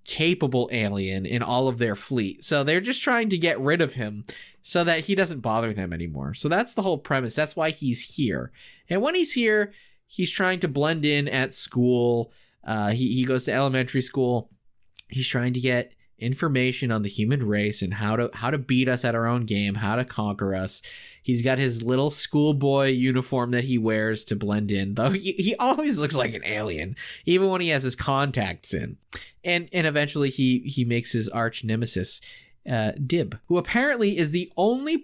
capable alien in all of their fleet. So they're just trying to get rid of him so that he doesn't bother them anymore. So that's the whole premise. That's why he's here. And when he's here, he's trying to blend in at school. He goes to elementary school. He's trying to get information on the human race and how to beat us at our own game, how to conquer us. He's got his little schoolboy uniform that he wears to blend in, though he always looks like an alien, even when he has his contacts in. And eventually he makes his arch nemesis, Dib, who apparently is the only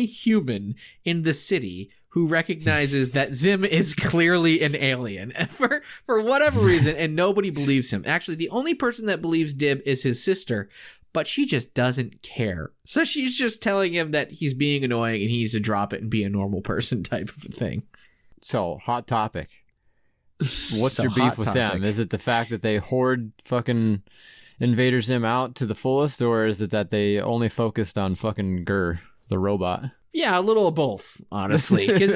human in the city who recognizes that Zim is clearly an alien for whatever reason, and nobody believes him. Actually, the only person that believes Dib is his sister, but she just doesn't care. So she's just telling him that he's being annoying and he needs to drop it and be a normal person type of a thing. So, hot topic. What's your beef with them? Is it the fact that they hoard fucking Invader Zim out to the fullest, or is it that they only focused on fucking Gur, the robot? Yeah, a little of both, honestly. Because,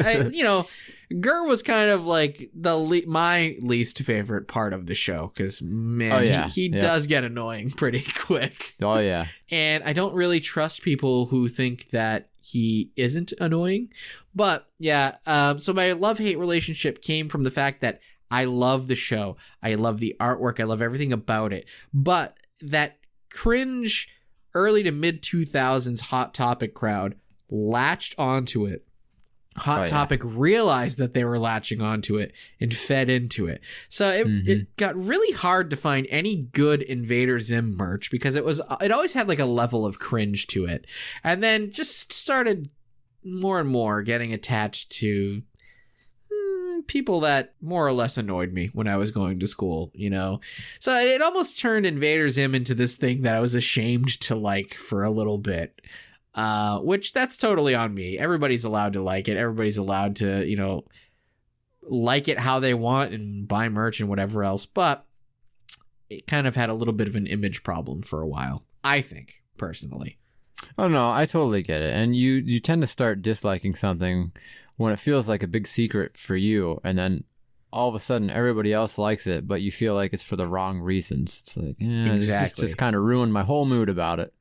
Gur was kind of like my least favorite part of the show. Because, man, he does get annoying pretty quick. Oh, yeah. And I don't really trust people who think that he isn't annoying. But, yeah, so my love-hate relationship came from the fact that I love the show. I love the artwork. I love everything about it. But that cringe early to mid-2000s Hot Topic crowd latched onto it. Hot Topic realized that they were latching onto it and fed into it. So it got really hard to find any good Invader Zim merch because it always had like a level of cringe to it. And then just started more and more getting attached to people that more or less annoyed me when I was going to school, So it almost turned Invader Zim into this thing that I was ashamed to like for a little bit. Which that's totally on me. Everybody's allowed to like it. Everybody's allowed to, like it how they want and buy merch and whatever else. But it kind of had a little bit of an image problem for a while, I think, personally. Oh, no, I totally get it. And you tend to start disliking something when it feels like a big secret for you. And then all of a sudden everybody else likes it, but you feel like it's for the wrong reasons. It's like, this just kind of ruined my whole mood about it.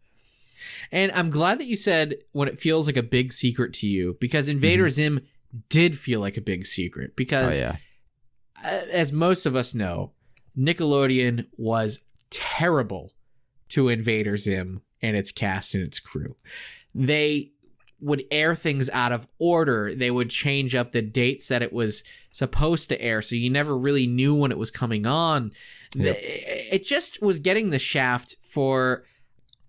And I'm glad that you said when it feels like a big secret to you, because Invader Zim did feel like a big secret. Because, as most of us know, Nickelodeon was terrible to Invader Zim and its cast and its crew. They would air things out of order. They would change up the dates that it was supposed to air, so you never really knew when it was coming on. Yep. It just was getting the shaft for...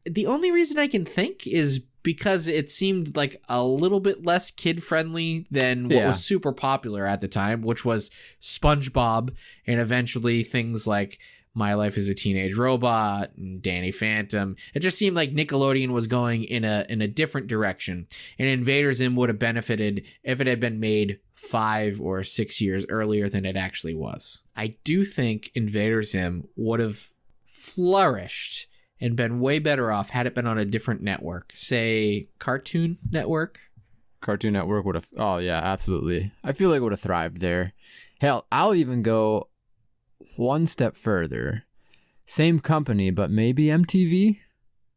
The only reason I can think is because it seemed like a little bit less kid-friendly than what was super popular at the time, which was SpongeBob and eventually things like My Life as a Teenage Robot and Danny Phantom. It just seemed like Nickelodeon was going in a different direction, and Invader Zim would have benefited if it had been made 5 or 6 years earlier than it actually was. I do think Invader Zim would have flourished and been way better off had it been on a different network, say Cartoon Network. Cartoon Network would have, oh yeah, absolutely. I feel like it would have thrived there. Hell, I'll even go one step further. Same company, but maybe MTV?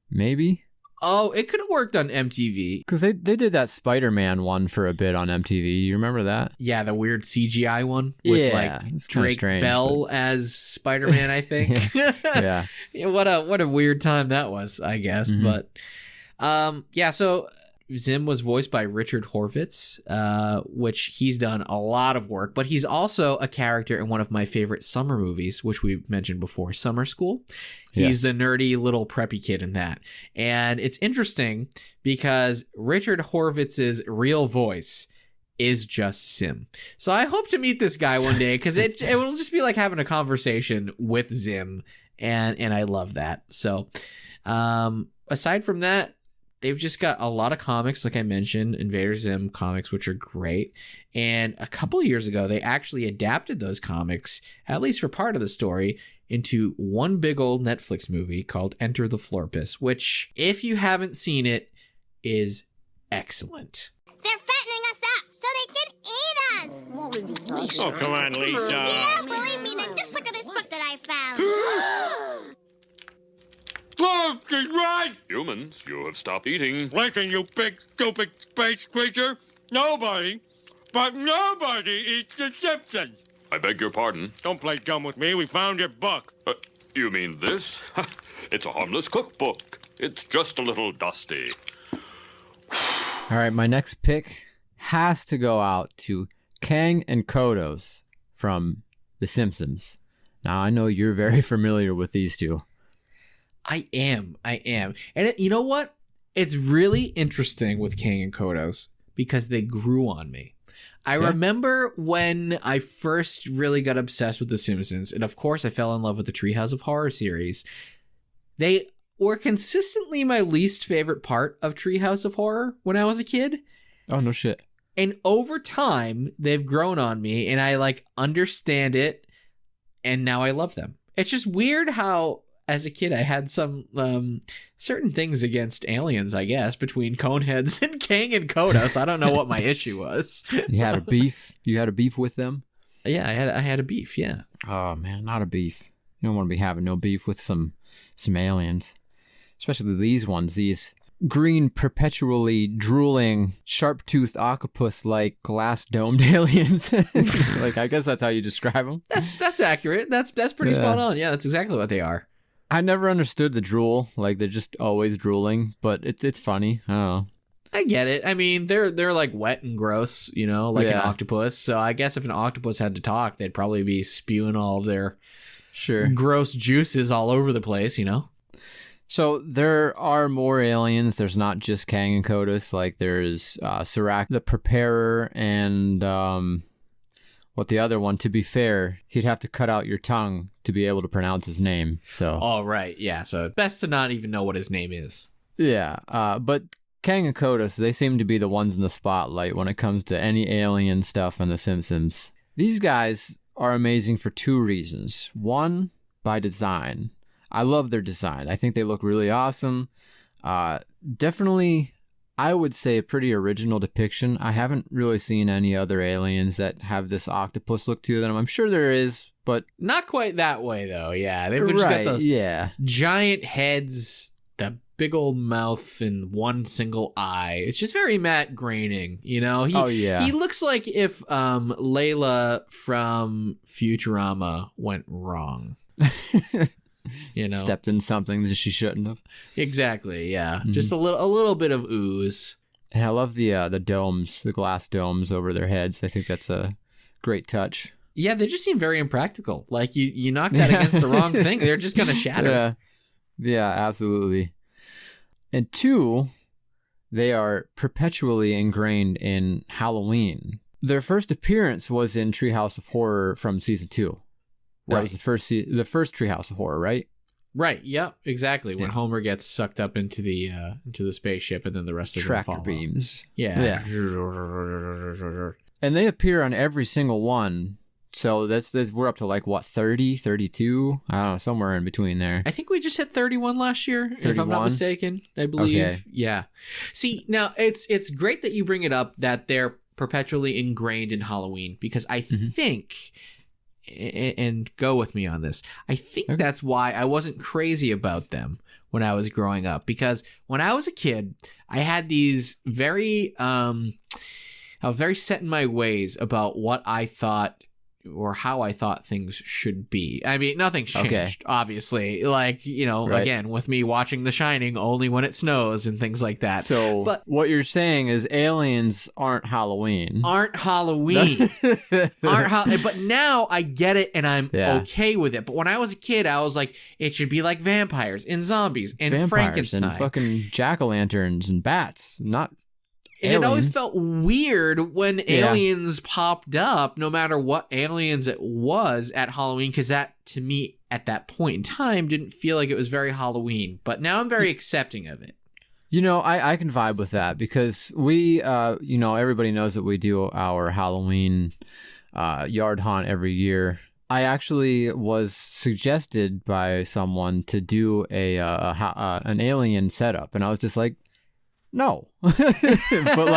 Maybe? Oh, it could have worked on MTV. Because they did that Spider-Man one for a bit on MTV. You remember that? Yeah, the weird CGI one with Drake Bell as Spider-Man, I think. Yeah. What a weird time that was, I guess. But so Zim was voiced by Richard Horvitz, which he's done a lot of work, but he's also a character in one of my favorite summer movies, which we mentioned before, Summer School. He's the nerdy little preppy kid in that. And it's interesting because Richard Horvitz's real voice is just Zim. So I hope to meet this guy one day because it will just be like having a conversation with Zim, and I love that. So aside from that, they've just got a lot of comics, like I mentioned, Invader Zim comics, which are great. And a couple of years ago, they actually adapted those comics, at least for part of the story, into one big old Netflix movie called Enter the Florpus, which, if you haven't seen it, is excellent. They're fattening us up so they can eat us. Oh, come on, Lisa. You don't believe me? Then just look at this book that I found. Look, she's right! Humans, you have stopped eating. Listen, you big, stupid space creature. Nobody eats the Simpsons. I beg your pardon. Don't play dumb with me. We found your book. You mean this? It's a harmless cookbook. It's just a little dusty. All right, my next pick has to go out to Kang and Kodos from The Simpsons. Now, I know you're very familiar with these two. I am. And you know what? It's really interesting with Kang and Kodos because they grew on me. I remember when I first really got obsessed with The Simpsons, and of course I fell in love with the Treehouse of Horror series. They were consistently my least favorite part of Treehouse of Horror when I was a kid. Oh, no shit. And over time, they've grown on me, and I understand it, and now I love them. It's just weird how, as a kid, I had some certain things against aliens, I guess, between Coneheads and Kang and Kodos. I don't know what my issue was. You had a beef? You had a beef with them? Yeah, I had a beef, yeah. Oh, man, not a beef. You don't want to be having no beef with some aliens. Especially these ones, these green, perpetually drooling, sharp-toothed octopus-like glass-domed aliens. I guess that's how you describe them. That's accurate. That's pretty spot on. Yeah, that's exactly what they are. I never understood the drool. They're just always drooling, but it's funny. I don't know. I get it. I mean, they're wet and gross, an octopus. So I guess if an octopus had to talk, they'd probably be spewing all of their gross juices all over the place, So there are more aliens. There's not just Kang and Kodos. There's Serac, the Preparer, and what the other one. To be fair, he'd have to cut out your tongue to be able to pronounce his name. So. Oh, right. Yeah. So best to not even know what his name is. Yeah. But Kang and Kodos, they seem to be the ones in the spotlight when it comes to any alien stuff in The Simpsons. These guys are amazing for two reasons. One, by design. I love their design. I think they look really awesome. Definitely, I would say a pretty original depiction. I haven't really seen any other aliens that have this octopus look to them. I'm sure there is, but... Not quite that way, though. Yeah, they've just got those giant heads, the big old mouth, and one single eye. It's just very Matt Groening, He looks like if Layla from Futurama went wrong. Stepped in something that she shouldn't have. Exactly, yeah. Mm-hmm. Just a little bit of ooze. And I love the domes, the glass domes over their heads. I think that's a great touch. Yeah, they just seem very impractical. You knock that against the wrong thing, they're just going to shatter. Yeah, absolutely. And two, they are perpetually ingrained in Halloween. Their first appearance was in Treehouse of Horror from season 2. That was the first Treehouse of Horror, right? Right. Yep. Exactly. When Homer gets sucked up into the spaceship, and then the rest of them follow. Tractor beams. Yeah. And they appear on every single one. So that's we're up to 30, 32? I don't know, somewhere in between there. I think we just hit 31 last year, 31? If I'm not mistaken. I believe. Okay. Yeah. See, now it's great that you bring it up that they're perpetually ingrained in Halloween, because I think. And go with me on this. I think that's why I wasn't crazy about them when I was growing up, because when I was a kid, I had these I was very set in my ways about what I thought or how I thought things should be. I mean, nothing's changed, obviously. Again, with me watching The Shining only when it snows and things like that. But what you're saying is aliens aren't Halloween. But now I get it and I'm okay with it. But when I was a kid, I was like, it should be like vampires and zombies and Frankenstein. And fucking jack-o'-lanterns and bats, not... And it always felt weird when aliens popped up, no matter what aliens it was at Halloween, because that, to me, at that point in time, didn't feel like it was very Halloween. But now I'm very accepting of it. I can vibe with that, because we, everybody knows that we do our Halloween yard haunt every year. I actually was suggested by someone to do an alien setup, and I was just like, no. But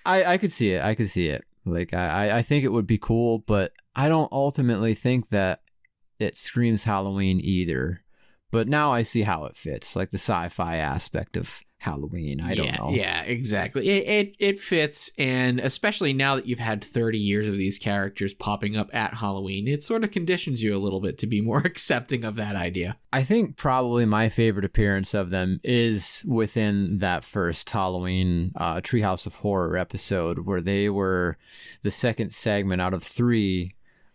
I could see it. I think it would be cool, but I don't ultimately think that it screams Halloween either. But now I see how it fits, the sci-fi aspect of Halloween. I don't know. Yeah, exactly. It fits, and especially now that you've had 30 years of these characters popping up at Halloween, it sort of conditions you a little bit to be more accepting of that idea. I think probably my favorite appearance of them is within that first Halloween Treehouse of Horror episode, where they were the second segment out of 3.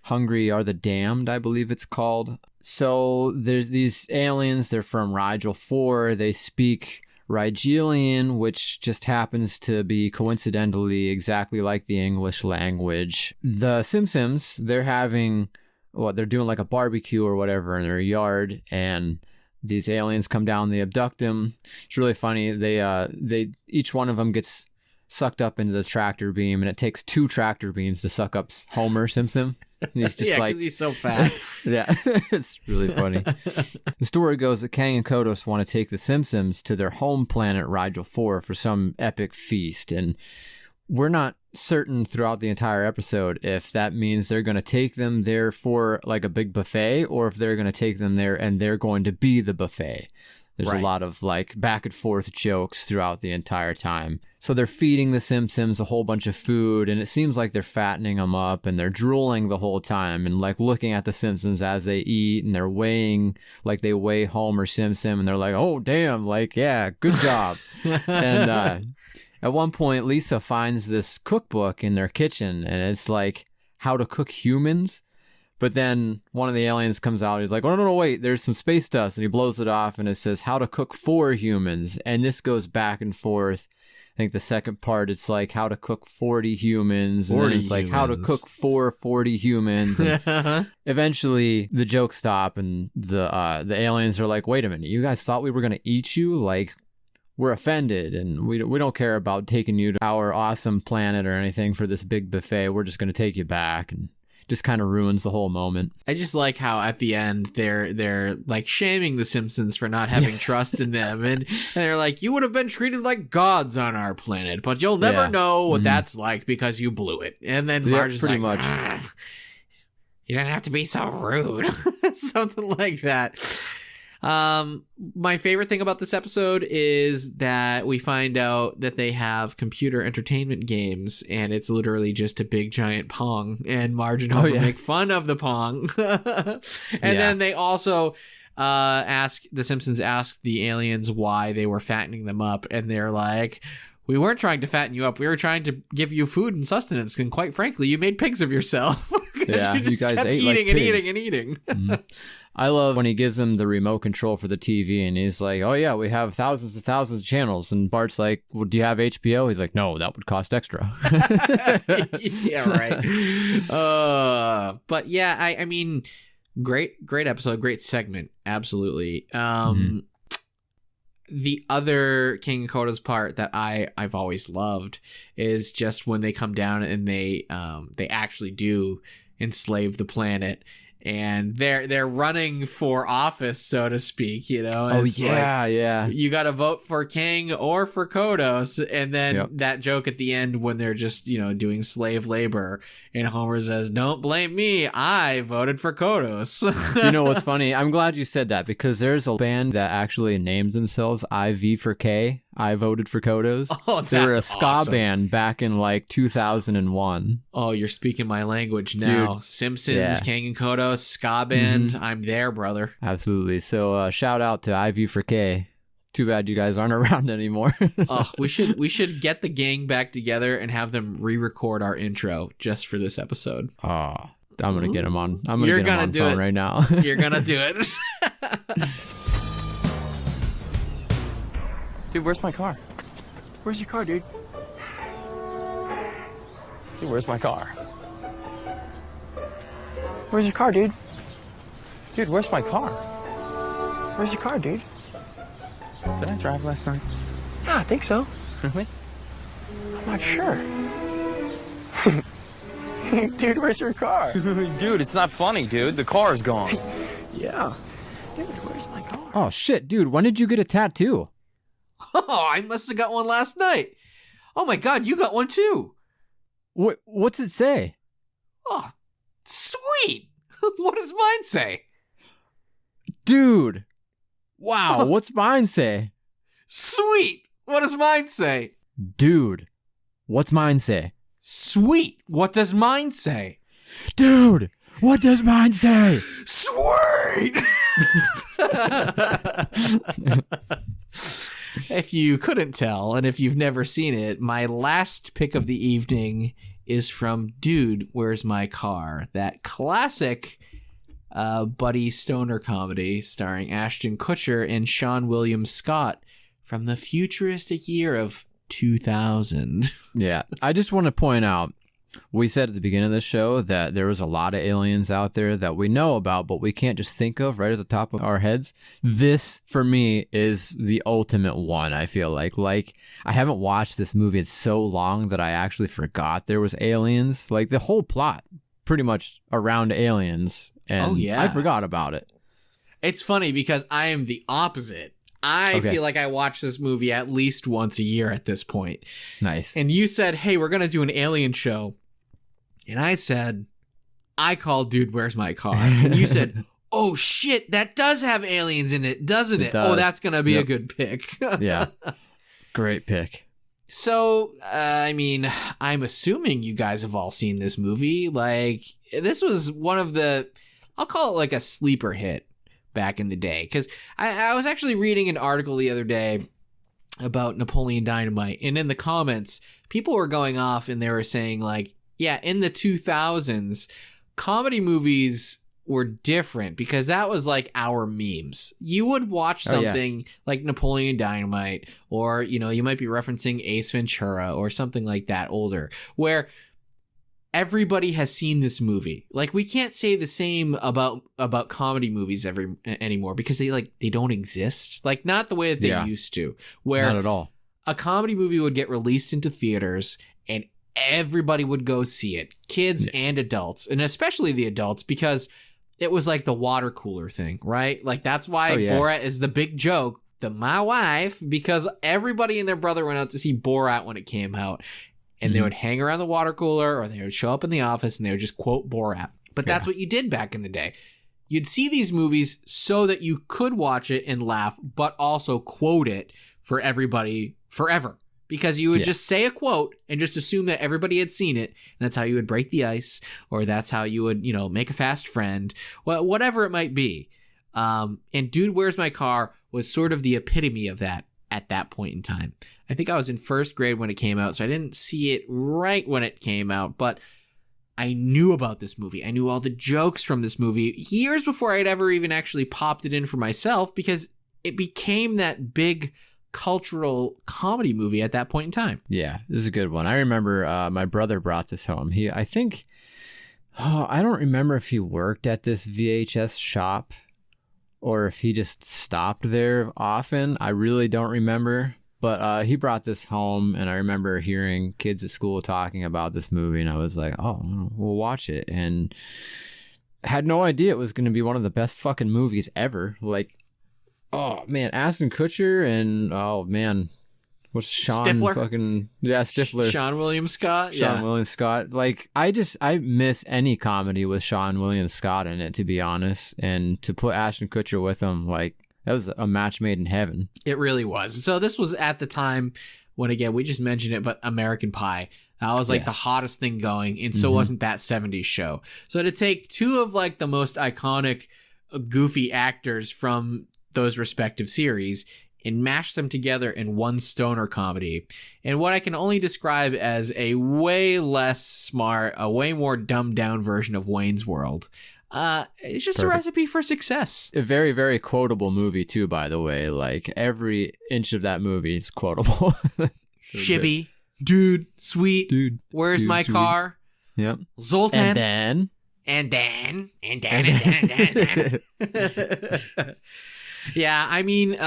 Hungry Are the Damned, I believe it's called. So there's these aliens. They're from Rigel 4. They speak Rigelian, which just happens to be coincidentally exactly like the English language. The Simpsons, they're having, they're doing like a barbecue or whatever in their yard, and these aliens come down, they abduct them. It's really funny. They each one of them gets sucked up into the tractor beam, and it takes 2 tractor beams to suck up Homer Simpson. And he's just because he's so fat. Yeah, it's really funny. The story goes that Kang and Kodos want to take the Simpsons to their home planet Rigel 4 for some epic feast, and we're not certain throughout the entire episode if that means they're going to take them there for like a big buffet, or if they're going to take them there and they're going to be the buffet. There's a lot of like back and forth jokes throughout the entire time. So they're feeding the Simpsons a whole bunch of food, and it seems like they're fattening them up, and they're drooling the whole time and like looking at the Simpsons as they eat, and they're weighing, like they weigh Homer Simpson, and they're like, oh, damn, like, yeah, good job. And at one point, Lisa finds this cookbook in their kitchen, and it's like how to cook humans. But then one of the aliens comes out. He's like, oh, no, wait, there's some space dust. And he blows it off, and it says how to cook for humans. And this goes back and forth. I think the second part, it's like how to cook 40 humans. And then it's like how to cook for 40 humans. And eventually the jokes stop, and the aliens are like, wait a minute, you guys thought we were going to eat you? Like, we're offended, and we don't care about taking you to our awesome planet or anything for this big buffet. We're just going to take you back. And just kind of ruins the whole moment. I just like how at the end they're like shaming the Simpsons for not having trust in them, and they're like, you would have been treated like gods on our planet, but you'll never know what that's like because you blew it. And then Marge is pretty like, much. You don't have to be so rude. Something like that. My favorite thing about this episode is that we find out that they have computer entertainment games, and it's literally just a big giant Pong, and Marge and Homer make fun of the Pong. And then they also the Simpsons ask the aliens why they were fattening them up, and they're like, we weren't trying to fatten you up. We were trying to give you food and sustenance, and quite frankly, you made pigs of yourself. Yeah, you guys ate eating like and pigs. eating and eating. I love when he gives them the remote control for the TV, and he's like, oh yeah, we have thousands and thousands of channels. And Bart's like, well, do you have HBO? He's like, no, that would cost extra. Yeah, right. But yeah, I mean, great episode, great segment. Absolutely. The other King and Kodos part that I've always loved is just when they come down and they actually do enslave the planet. And they're running for office, so to speak, you know. Oh, yeah, yeah. You got to vote for King or for Kodos. And then that joke at the end when they're just, you know, doing slave labor. And Homer says, don't blame me. I voted for Kodos. You know what's funny? I'm glad you said that, because there's a band that actually named themselves IV for K. I voted for Kodos. Oh, that's They were a ska awesome. band back in like 2001. Oh, you're speaking my language now. Dude, Simpsons, King and Kodos, ska band. I'm there, brother. Absolutely. So shout out to IV for K. Too bad you guys aren't around anymore. Oh, we should get the gang back together and have them re-record our intro just for this episode. Oh, I'm gonna get them on. I'm gonna get them on the phone right now. You're gonna do it. Dude, where's my car? Where's your car, dude? Dude, where's my car? Where's your car, dude? Dude, where's my car? Where's your car, dude? Did I drive last night? Yeah, I think so. Really? I'm not sure. Dude, where's your car? Dude, it's not funny, dude. The car's gone. Yeah. Dude, where's my car? Oh shit, dude, when did you get a tattoo? Oh, I must have got one last night. Oh my god, you got one too. What's it say? Oh, sweet. What does mine say? Dude. Wow, what's mine say? Sweet. What does mine say? Dude, what's mine say? Sweet. What does mine say? Dude, what does mine say? Sweet. If you couldn't tell, and if you've never seen it, my last pick of the evening is from Dude, Where's My Car? That classic buddy stoner comedy starring Ashton Kutcher and Seann William Scott from the futuristic year of 2000. Yeah, I just want to point out, we said at the beginning of the show that there was a lot of aliens out there that we know about, but we can't just think of right at the top of our heads. This, for me, is the ultimate one, I feel like. Like, I haven't watched this movie in so long that I actually forgot there was aliens. Like, the whole plot, pretty much around aliens, and I forgot about it. It's funny because I am the opposite. I feel like I watch this movie at least once a year at this point. Nice. And you said, hey, we're going to do an alien show. And I said, I called Dude, Where's My Car? And you said, oh shit, that does have aliens in it, doesn't it? Does. Oh, that's going to be a good pick. Yeah. Great pick. So, I mean, I'm assuming you guys have all seen this movie. Like, this was one of the, I'll call it like a sleeper hit back in the day. Because I was actually reading an article the other day about Napoleon Dynamite. And in the comments, people were going off and they were saying like, yeah, in the 2000s, comedy movies were different because that was like our memes. You would watch something like Napoleon Dynamite, or, you know, you might be referencing Ace Ventura or something like that older, where everybody has seen this movie. Like, we can't say the same about comedy movies anymore because they don't exist. Like, not the way that they used to. Where not at all. A comedy movie would get released into theaters and everybody would go see it, kids and adults, and especially the adults, because it was like the water cooler thing, right? Like, that's why Borat is the big joke, my wife, because everybody and their brother went out to see Borat when it came out, and they would hang around the water cooler, or they would show up in the office and they would just quote Borat. But that's what you did back in the day. You'd see these movies so that you could watch it and laugh, but also quote it for everybody forever. Because you would just say a quote and just assume that everybody had seen it. And that's how you would break the ice, or that's how you would, you know, make a fast friend, well, whatever it might be. And Dude, Where's My Car was sort of the epitome of that at that point in time. I think I was in first grade when it came out, so I didn't see it right when it came out, but I knew about this movie. I knew all the jokes from this movie years before I'd ever even actually popped it in for myself, because it became that big cultural comedy movie at that point in time. Yeah, this is a good one. I remember my brother brought this home. I don't remember if he worked at this VHS shop or if he just stopped there often. I really don't remember. But he brought this home, and I remember hearing kids at school talking about this movie, and I was like, oh, we'll watch it. And had no idea it was going to be one of the best fucking movies ever. Like, oh, man, Ashton Kutcher and, oh, man, what's Sean Stifler? Stifler. Seann William Scott? Seann William Scott. Like, I miss any comedy with Seann William Scott in it, to be honest. And to put Ashton Kutcher with him, like, that was a match made in heaven. It really was. So this was at the time when, again, we just mentioned it, but American Pie. That was like the hottest thing going, and so wasn't that 70s show. So to take two of like the most iconic, goofy actors from those respective series and mash them together in one stoner comedy, and what I can only describe as a way less smart, a way more dumbed down version of Wayne's World. It's just a recipe for success. A very, very quotable movie too, by the way. Like, every inch of that movie is quotable. Shibby, dude, sweet, dude, where's my sweet car? Yep. Zoltan. And then. Yeah, I mean,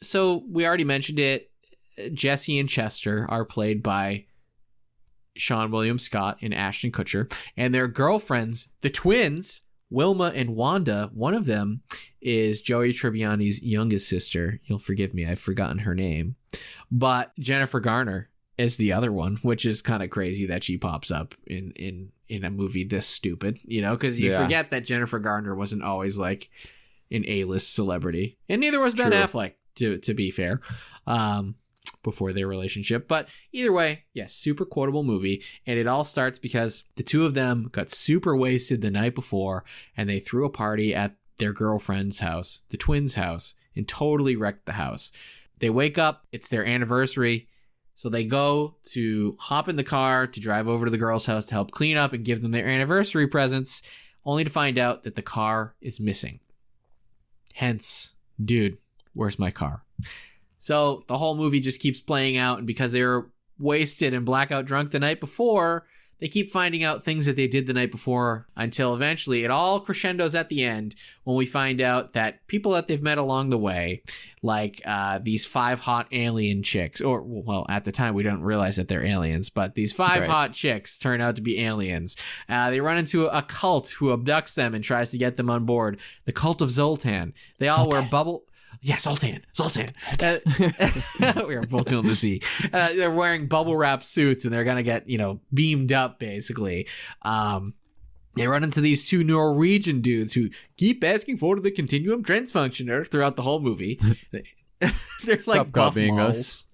so we already mentioned it. Jesse and Chester are played by Seann William Scott and Ashton Kutcher, and their girlfriends, the twins, Wilma and Wanda. One of them is Joey Tribbiani's youngest sister. You'll forgive me, I've forgotten her name. But Jennifer Garner is the other one, which is kind of crazy that she pops up in a movie this stupid, you know, because you forget that Jennifer Garner wasn't always like an A-list celebrity, and neither was Ben Affleck, to be fair. before their relationship. But either way, yes, super quotable movie. And it all starts because the two of them got super wasted the night before and they threw a party at their girlfriend's house, the twins' house, and totally wrecked the house. They wake up, it's their anniversary, so they go to hop in the car to drive over to the girl's house to help clean up and give them their anniversary presents, only to find out that the car is missing. Hence, dude, where's my car? So the whole movie just keeps playing out, and because they were wasted and blackout drunk the night before, they keep finding out things that they did the night before until eventually it all crescendos at the end when we find out that people that they've met along the way, like these 5 hot alien chicks, or, well, at the time we don't realize that they're aliens, but these 5 hot chicks turn out to be aliens. They run into a cult who abducts them and tries to get them on board. The cult of Zoltan. They all wear bubble... Yeah, Zoltan. We are both doing the Z. They're wearing bubble wrap suits and they're going to get, beamed up, basically. They run into these 2 Norwegian dudes who keep asking for the continuum transfunctioner throughout the whole movie. There's like buff moles.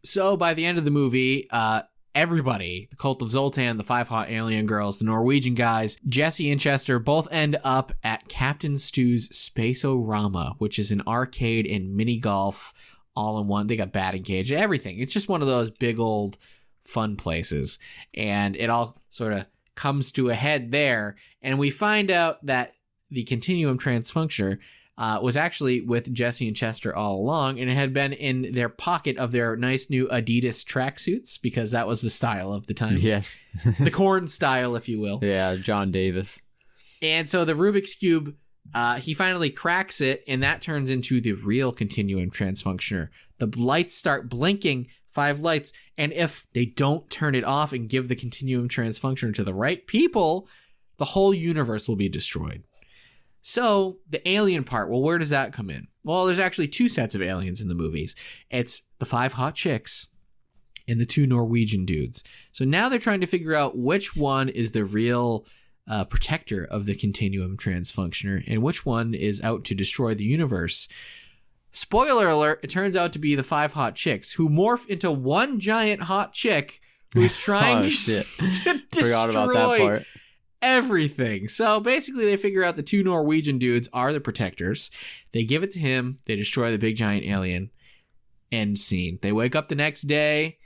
So by the end of the movie, everybody, the cult of Zoltan, the 5 hot alien girls, the Norwegian guys, Jesse and Chester both end up at Captain Stu's Space-O-Rama, which is an arcade and mini golf all in one. They got batting cage, everything. It's just one of those big old fun places. And it all sort of comes to a head there. And we find out that the continuum transfunctioner was actually with Jesse and Chester all along, and it had been in their pocket of their nice new Adidas tracksuits because that was the style of the time. Yes. The corn style, if you will. Yeah, John Davis. And so the Rubik's Cube, he finally cracks it, and that turns into the real continuum transfunctioner. The lights start blinking, 5 lights, and if they don't turn it off and give the continuum transfunctioner to the right people, the whole universe will be destroyed. So, the alien part, well, where does that come in? Well, there's actually 2 sets of aliens in the movies. It's the 5 hot chicks and the 2 Norwegian dudes. So now they're trying to figure out which one is the real protector of the continuum transfunctioner and which one is out to destroy the universe. Spoiler alert, it turns out to be the 5 hot chicks who morph into one giant hot chick who's trying to Forgot about that destroy part. everything. So basically they figure out the 2 Norwegian dudes are the protectors. They give it to him. They destroy the big giant alien. End scene. They wake up the next day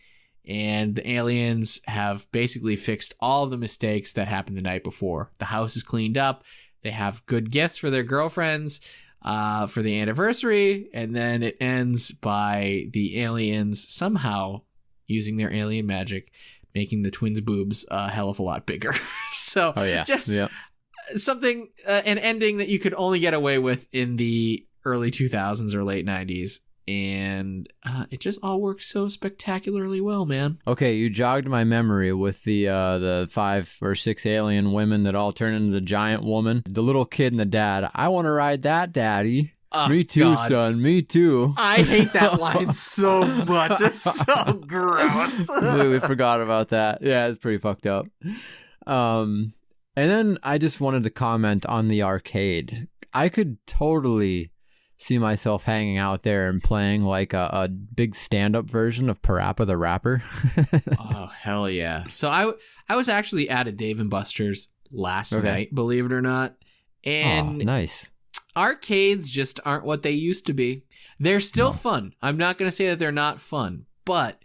and the aliens have basically fixed all of the mistakes that happened the night before. The house is cleaned up. They have good gifts for their girlfriends for the anniversary. And then it ends by the aliens somehow using their alien magic making the twins' boobs a hell of a lot bigger. So something, an ending that you could only get away with in the early 2000s or late 90s. And it just all works so spectacularly well, man. Okay, you jogged my memory with the 5 or 6 alien women that all turn into the giant woman. The little kid and the dad. I want to ride that, daddy. Me too, God. Son. Me too. I hate that line so much. It's so gross. Completely forgot about that. Yeah, it's pretty fucked up. And then I just wanted to comment on the arcade. I could totally see myself hanging out there and playing like a big stand-up version of Parappa the Rapper. Oh, hell yeah. So I was actually at a Dave & Buster's last night, believe it or not. And nice. Arcades just aren't what they used to be. They're still fun. I'm not going to say that they're not fun, but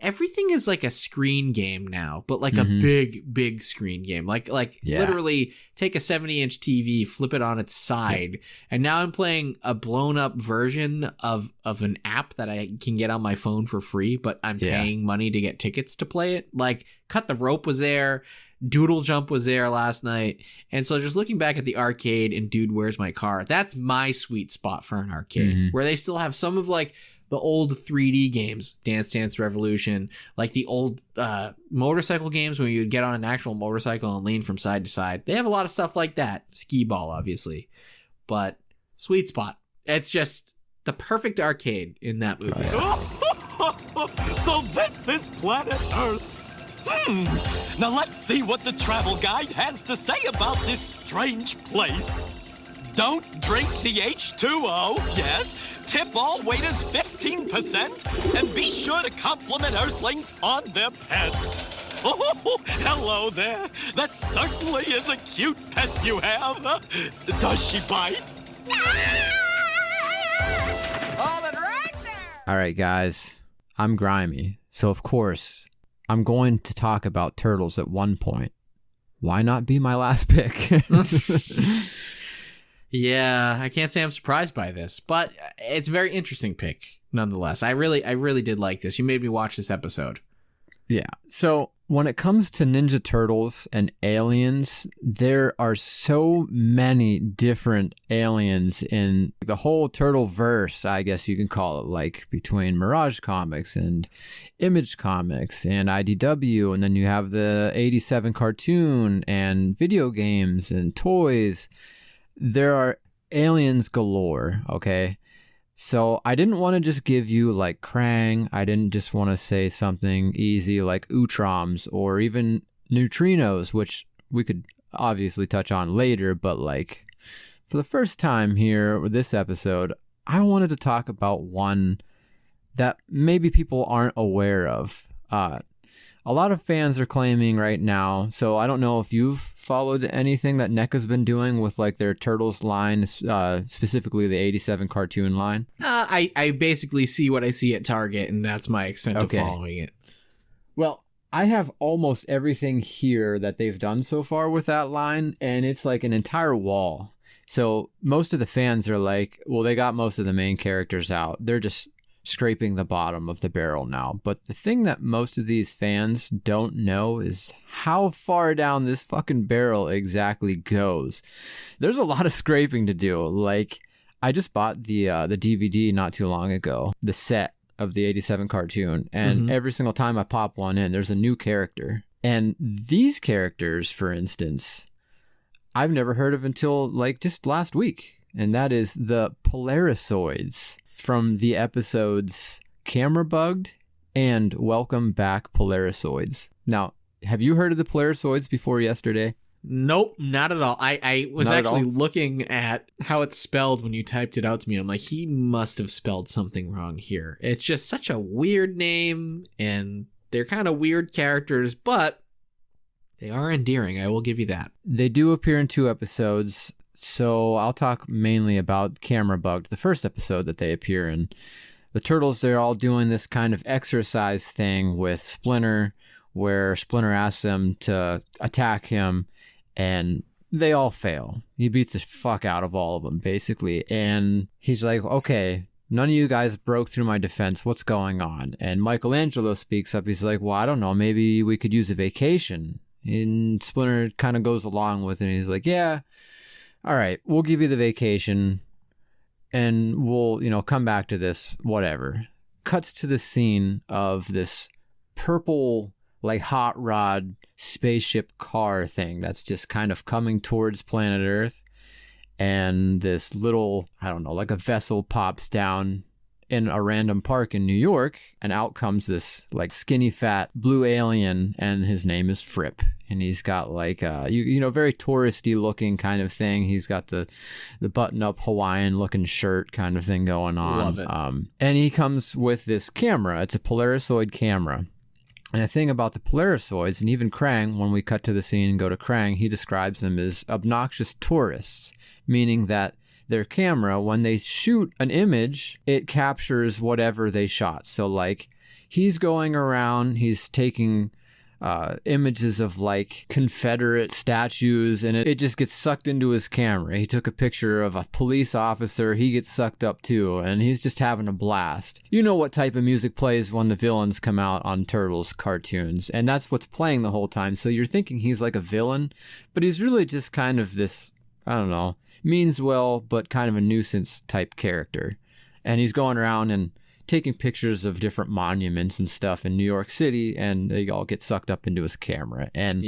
everything is like a screen game now, but like a big screen game. Like literally take a 70-inch TV, flip it on its side, and now I'm playing a blown up version of an app that I can get on my phone for free, but I'm paying money to get tickets to play it. Like Cut the Rope was there. Doodle Jump was there last night. And so just looking back at the arcade and Dude, Where's My Car? That's my sweet spot for an arcade where they still have some of like the old 3D games, Dance Dance Revolution, like the old motorcycle games where you'd get on an actual motorcycle and lean from side to side. They have a lot of stuff like that. Skee Ball, obviously. But sweet spot. It's just the perfect arcade in that movie. So this is planet Earth. Now let's see what the travel guide has to say about this strange place. Don't drink the H2O, yes. Tip all waiters 15%. And be sure to compliment Earthlings on their pets. Oh, hello there. That certainly is a cute pet you have. Does she bite? Hold it right there. All right, guys. I'm Grimey. So, of course, I'm going to talk about turtles at one point. Why not be my last pick? Yeah, I can't say I'm surprised by this, but it's a very interesting pick nonetheless. I really did like this. You made me watch this episode. Yeah. So when it comes to Ninja Turtles and aliens, there are so many different aliens in the whole turtle verse, I guess you can call it, like between Mirage Comics and Image Comics and IDW. And then you have the 87 cartoon and video games and toys. There are aliens galore, okay? So I didn't want to just give you like Krang. I didn't just want to say something easy like Utroms or even Neutrinos, which we could obviously touch on later. But like for the first time here with this episode, I wanted to talk about one that maybe people aren't aware of. A lot of fans are claiming right now, so I don't know if you've followed anything that NECA's been doing with like their Turtles line, specifically the 87 cartoon line. I basically see what I see at Target, and that's my extent of following it. Well, I have almost everything here that they've done so far with that line, and it's like an entire wall. So most of the fans are like, well, they got most of the main characters out. They're just scraping the bottom of the barrel now. But the thing that most of these fans don't know is how far down this fucking barrel exactly goes. There's a lot of scraping to do. Like, I just bought the DVD not too long ago, the set of the 87 cartoon, and every single time I pop one in, there's a new character. And these characters, for instance, I've never heard of until like just last week, and that is the Polarisoids from the episodes Camera Bugged and Welcome Back Polarisoids. Now, have you heard of the Polarisoids before yesterday? Nope, not at all. I was actually looking at how it's spelled when you typed it out to me. I'm like, he must have spelled something wrong here. It's just such a weird name, and they're kind of weird characters, but they are endearing. I will give you that. They do appear in 2 episodes. So I'll talk mainly about Camera Bugged, the first episode that they appear in. The Turtles, they're all doing this kind of exercise thing with Splinter, where Splinter asks them to attack him, and they all fail. He beats the fuck out of all of them, basically. And he's like, okay, none of you guys broke through my defense. What's going on? And Michelangelo speaks up. He's like, well, I don't know. Maybe we could use a vacation. And Splinter kind of goes along with it. And he's like, yeah. All right, we'll give you the vacation and we'll, come back to this, whatever. Cuts to the scene of this purple, like hot rod spaceship car thing that's just kind of coming towards planet Earth. And this little, I don't know, like a vessel pops down in a random park in New York, and out comes this like skinny fat blue alien, and his name is Fripp. And he's got like very touristy looking kind of thing. He's got the button up Hawaiian looking shirt kind of thing going on. Love it. And he comes with this camera. It's a Polarisoid camera. And the thing about the Polarisoids, and even Krang, when we cut to the scene and go to Krang, he describes them as obnoxious tourists, meaning that their camera, when they shoot an image, it captures whatever they shot. So like he's going around, he's taking images of like Confederate statues, and it just gets sucked into his camera. He took a picture of a police officer, he gets sucked up too, and he's just having a blast. You know what type of music plays when the villains come out on Turtles cartoons, and that's what's playing the whole time. So you're thinking he's like a villain, but he's really just kind of this, I don't know, means well, but kind of a nuisance type character. And he's going around and taking pictures of different monuments and stuff in New York City, and they all get sucked up into his camera. And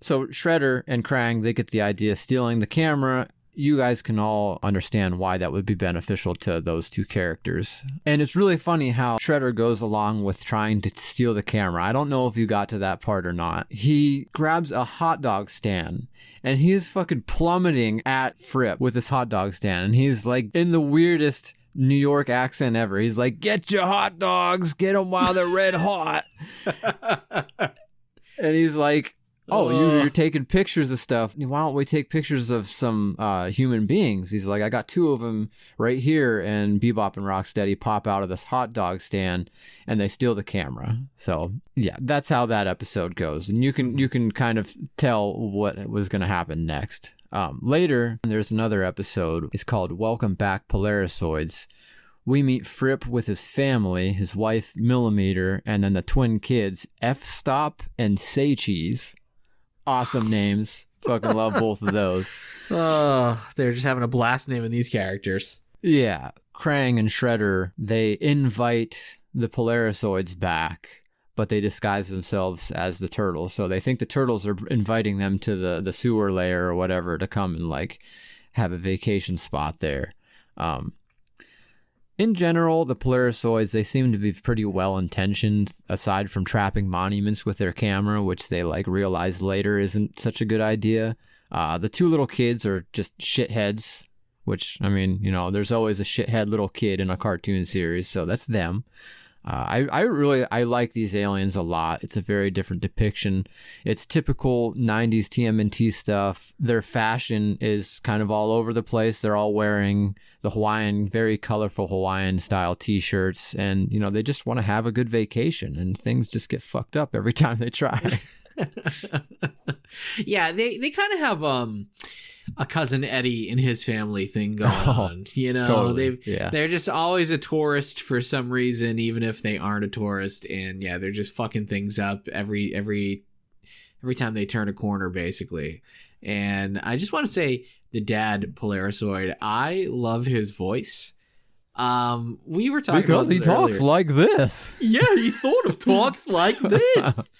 so Shredder and Krang, they get the idea of stealing the camera, you guys can all understand why that would be beneficial to those two characters. And it's really funny how Shredder goes along with trying to steal the camera. I don't know if you got to that part or not. He grabs a hot dog stand and he is fucking plummeting at Fripp with his hot dog stand. And he's like in the weirdest New York accent ever. He's like, get your hot dogs, get them while they're red hot. And he's like, oh, you're taking pictures of stuff. Why don't we take pictures of some human beings? He's like, I got 2 of them right here. And Bebop and Rocksteady pop out of this hot dog stand and they steal the camera. So yeah, that's how that episode goes. And you can kind of tell what was going to happen next. Later, there's another episode. It's called Welcome Back, Polarisoids. We meet Fripp with his family, his wife, Millimeter, and then the twin kids, F-Stop and Say Cheese. Awesome names. Fucking love both of those. Oh, they're just having a blast naming these characters. Yeah. Krang and Shredder, they invite the Polarisoids back, but they disguise themselves as the turtles. So they think the turtles are inviting them to the sewer layer or whatever to come and like have a vacation spot there. In general, the Polarisoids, they seem to be pretty well-intentioned, aside from trapping monuments with their camera, which they like realize later isn't such a good idea. The 2 little kids are just shitheads, which, I mean, you know, there's always a shithead little kid in a cartoon series, so that's them. I like these aliens a lot. It's a very different depiction. It's typical 90s TMNT stuff. Their fashion is kind of all over the place. They're all wearing the very colorful Hawaiian style t-shirts, and, you know, they just want to have a good vacation, and things just get fucked up every time they try. Yeah, they kind of have a Cousin Eddie and his family thing going on. You know, totally. They're just always a tourist for some reason, even if they aren't a tourist. And yeah, they're just fucking things up every time they turn a corner, basically. And I just want to say, the dad Polarisoid, I love his voice. We were talking because about this he talks earlier. like this. Yeah, he sort of talks like this.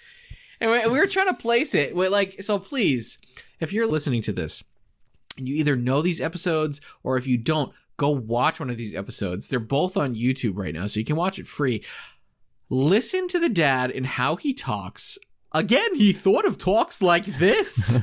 And we were trying to place it. So please, if you're listening to this, and you either know these episodes, or if you don't, go watch one of these episodes. They're both on YouTube right now, so you can watch it free. Listen to the dad and how he talks. Again, he sort of talks like this.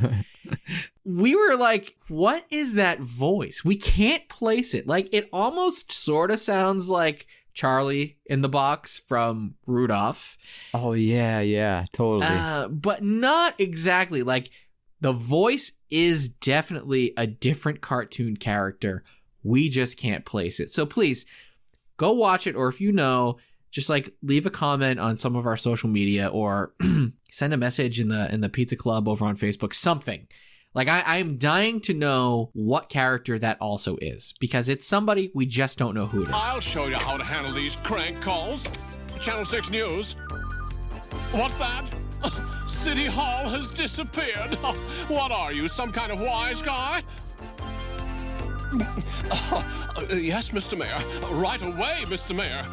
We were like, what is that voice? We can't place it. Like, it almost sort of sounds like Charlie in the Box from Rudolph. Oh, yeah, totally. But not exactly. Like, the voice is definitely a different cartoon character. We just can't place it. So please, go watch it, or if you know, just like leave a comment on some of our social media, or send a message in the Pizza Club over on Facebook, something. Like, I am dying to know what character that also is, because it's somebody we just don't know who it is. I'll show you how to handle these crank calls. Channel 6 News. What's that? City Hall has disappeared. What are you, some kind of wise guy? Yes, Mr. Mayor. Right away, Mr. Mayor.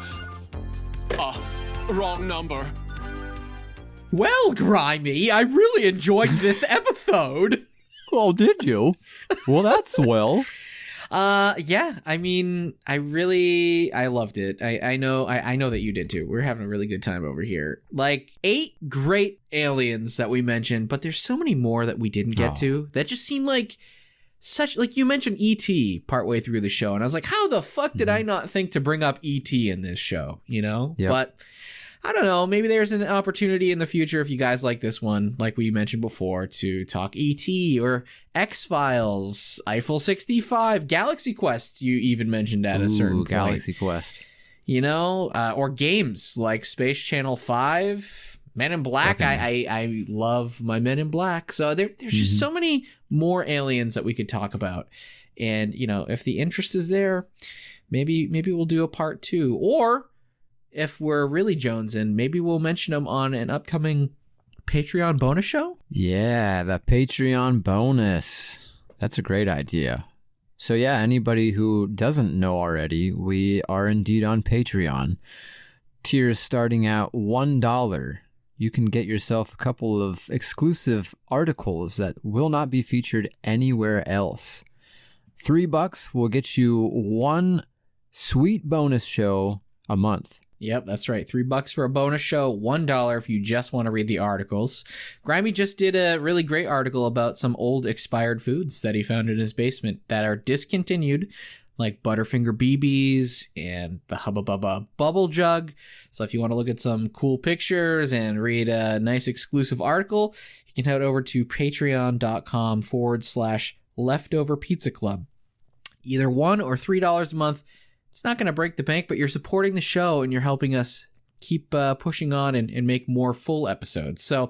Wrong number. Well, Grimey, I really enjoyed this episode. Oh, did you? Well, that's swell. Yeah, I mean, I loved it. I know that you did too. We're having a really good time over here. Like, 8 great aliens that we mentioned, but there's so many more that we didn't get to that just seem like you mentioned E.T. partway through the show, and I was like, how the fuck did I not think to bring up E.T. in this show, you know? Yep. But I don't know, maybe there's an opportunity in the future, if you guys like this one, like we mentioned before, to talk E.T. or X-Files, Eiffel 65, Galaxy Quest, you even mentioned at a certain point. Galaxy Quest. You know, or games like Space Channel 5, Men in Black. Okay. I love my Men in Black. So there's just so many more aliens that we could talk about. And, you know, if the interest is there, maybe we'll do a part 2. Or if we're really jonesing, maybe we'll mention them on an upcoming Patreon bonus show. Yeah, the Patreon bonus. That's a great idea. So yeah, anybody who doesn't know already, we are indeed on Patreon. Tiers starting at $1. You can get yourself a couple of exclusive articles that will not be featured anywhere else. $3 will get you one sweet bonus show a month. Yep, that's right. $3 for a bonus show, $1 if you just want to read the articles. Grimey just did a really great article about some old expired foods that he found in his basement that are discontinued, like Butterfinger BBs and the Hubba Bubba Bubble Jug. So if you want to look at some cool pictures and read a nice exclusive article, you can head over to patreon.com/leftover pizza club. Either $1 or $3 a month. It's not going to break the bank, but you're supporting the show and you're helping us keep pushing on and make more full episodes. So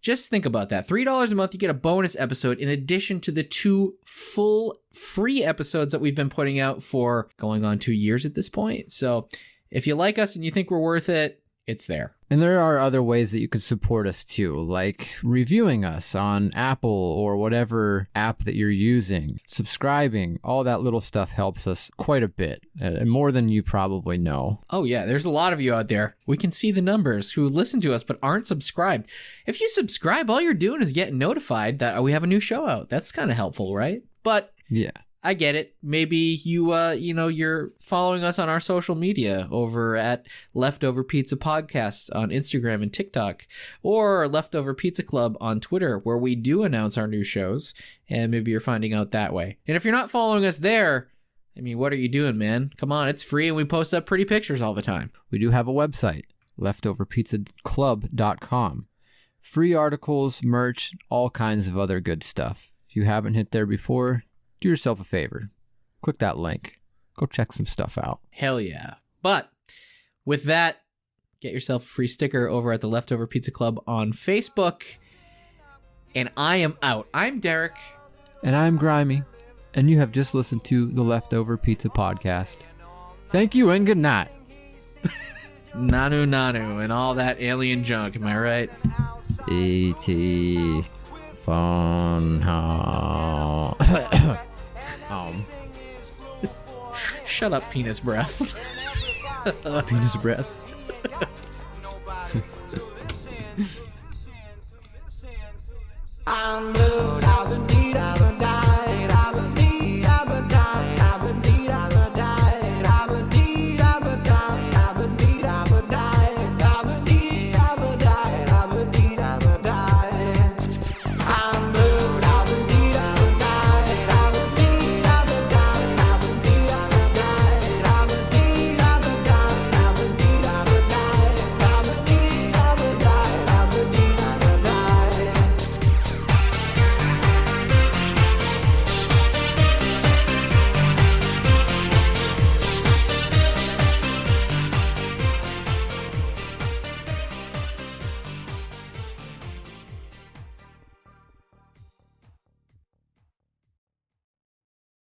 just think about that. $3 a month, you get a bonus episode in addition to the 2 full free episodes that we've been putting out for going on 2 years at this point. So if you like us and you think we're worth it, it's there. And there are other ways that you could support us too, like reviewing us on Apple or whatever app that you're using, subscribing, all that little stuff helps us quite a bit, more than you probably know. Oh yeah, there's a lot of you out there. We can see the numbers who listen to us but aren't subscribed. If you subscribe, all you're doing is getting notified that we have a new show out. That's kind of helpful, right? But yeah, I get it. Maybe you're following us on our social media over at Leftover Pizza Podcasts on Instagram and TikTok, or Leftover Pizza Club on Twitter, where we do announce our new shows, and maybe you're finding out that way. And if you're not following us there, I mean, what are you doing, man? Come on, it's free and we post up pretty pictures all the time. We do have a website, leftoverpizzaclub.com. Free articles, merch, all kinds of other good stuff. If you haven't hit there before, do yourself a favor. Click that link. Go check some stuff out. Hell yeah. But with that, get yourself a free sticker over at the Leftover Pizza Club on Facebook. And I am out. I'm Derek. And I'm Grimey. And you have just listened to the Leftover Pizza Podcast. Thank you and good night. Nanu nanu and all that alien junk, am I right? E.T. Fun home. Shut up, penis breath. Penis breath. I'm blue.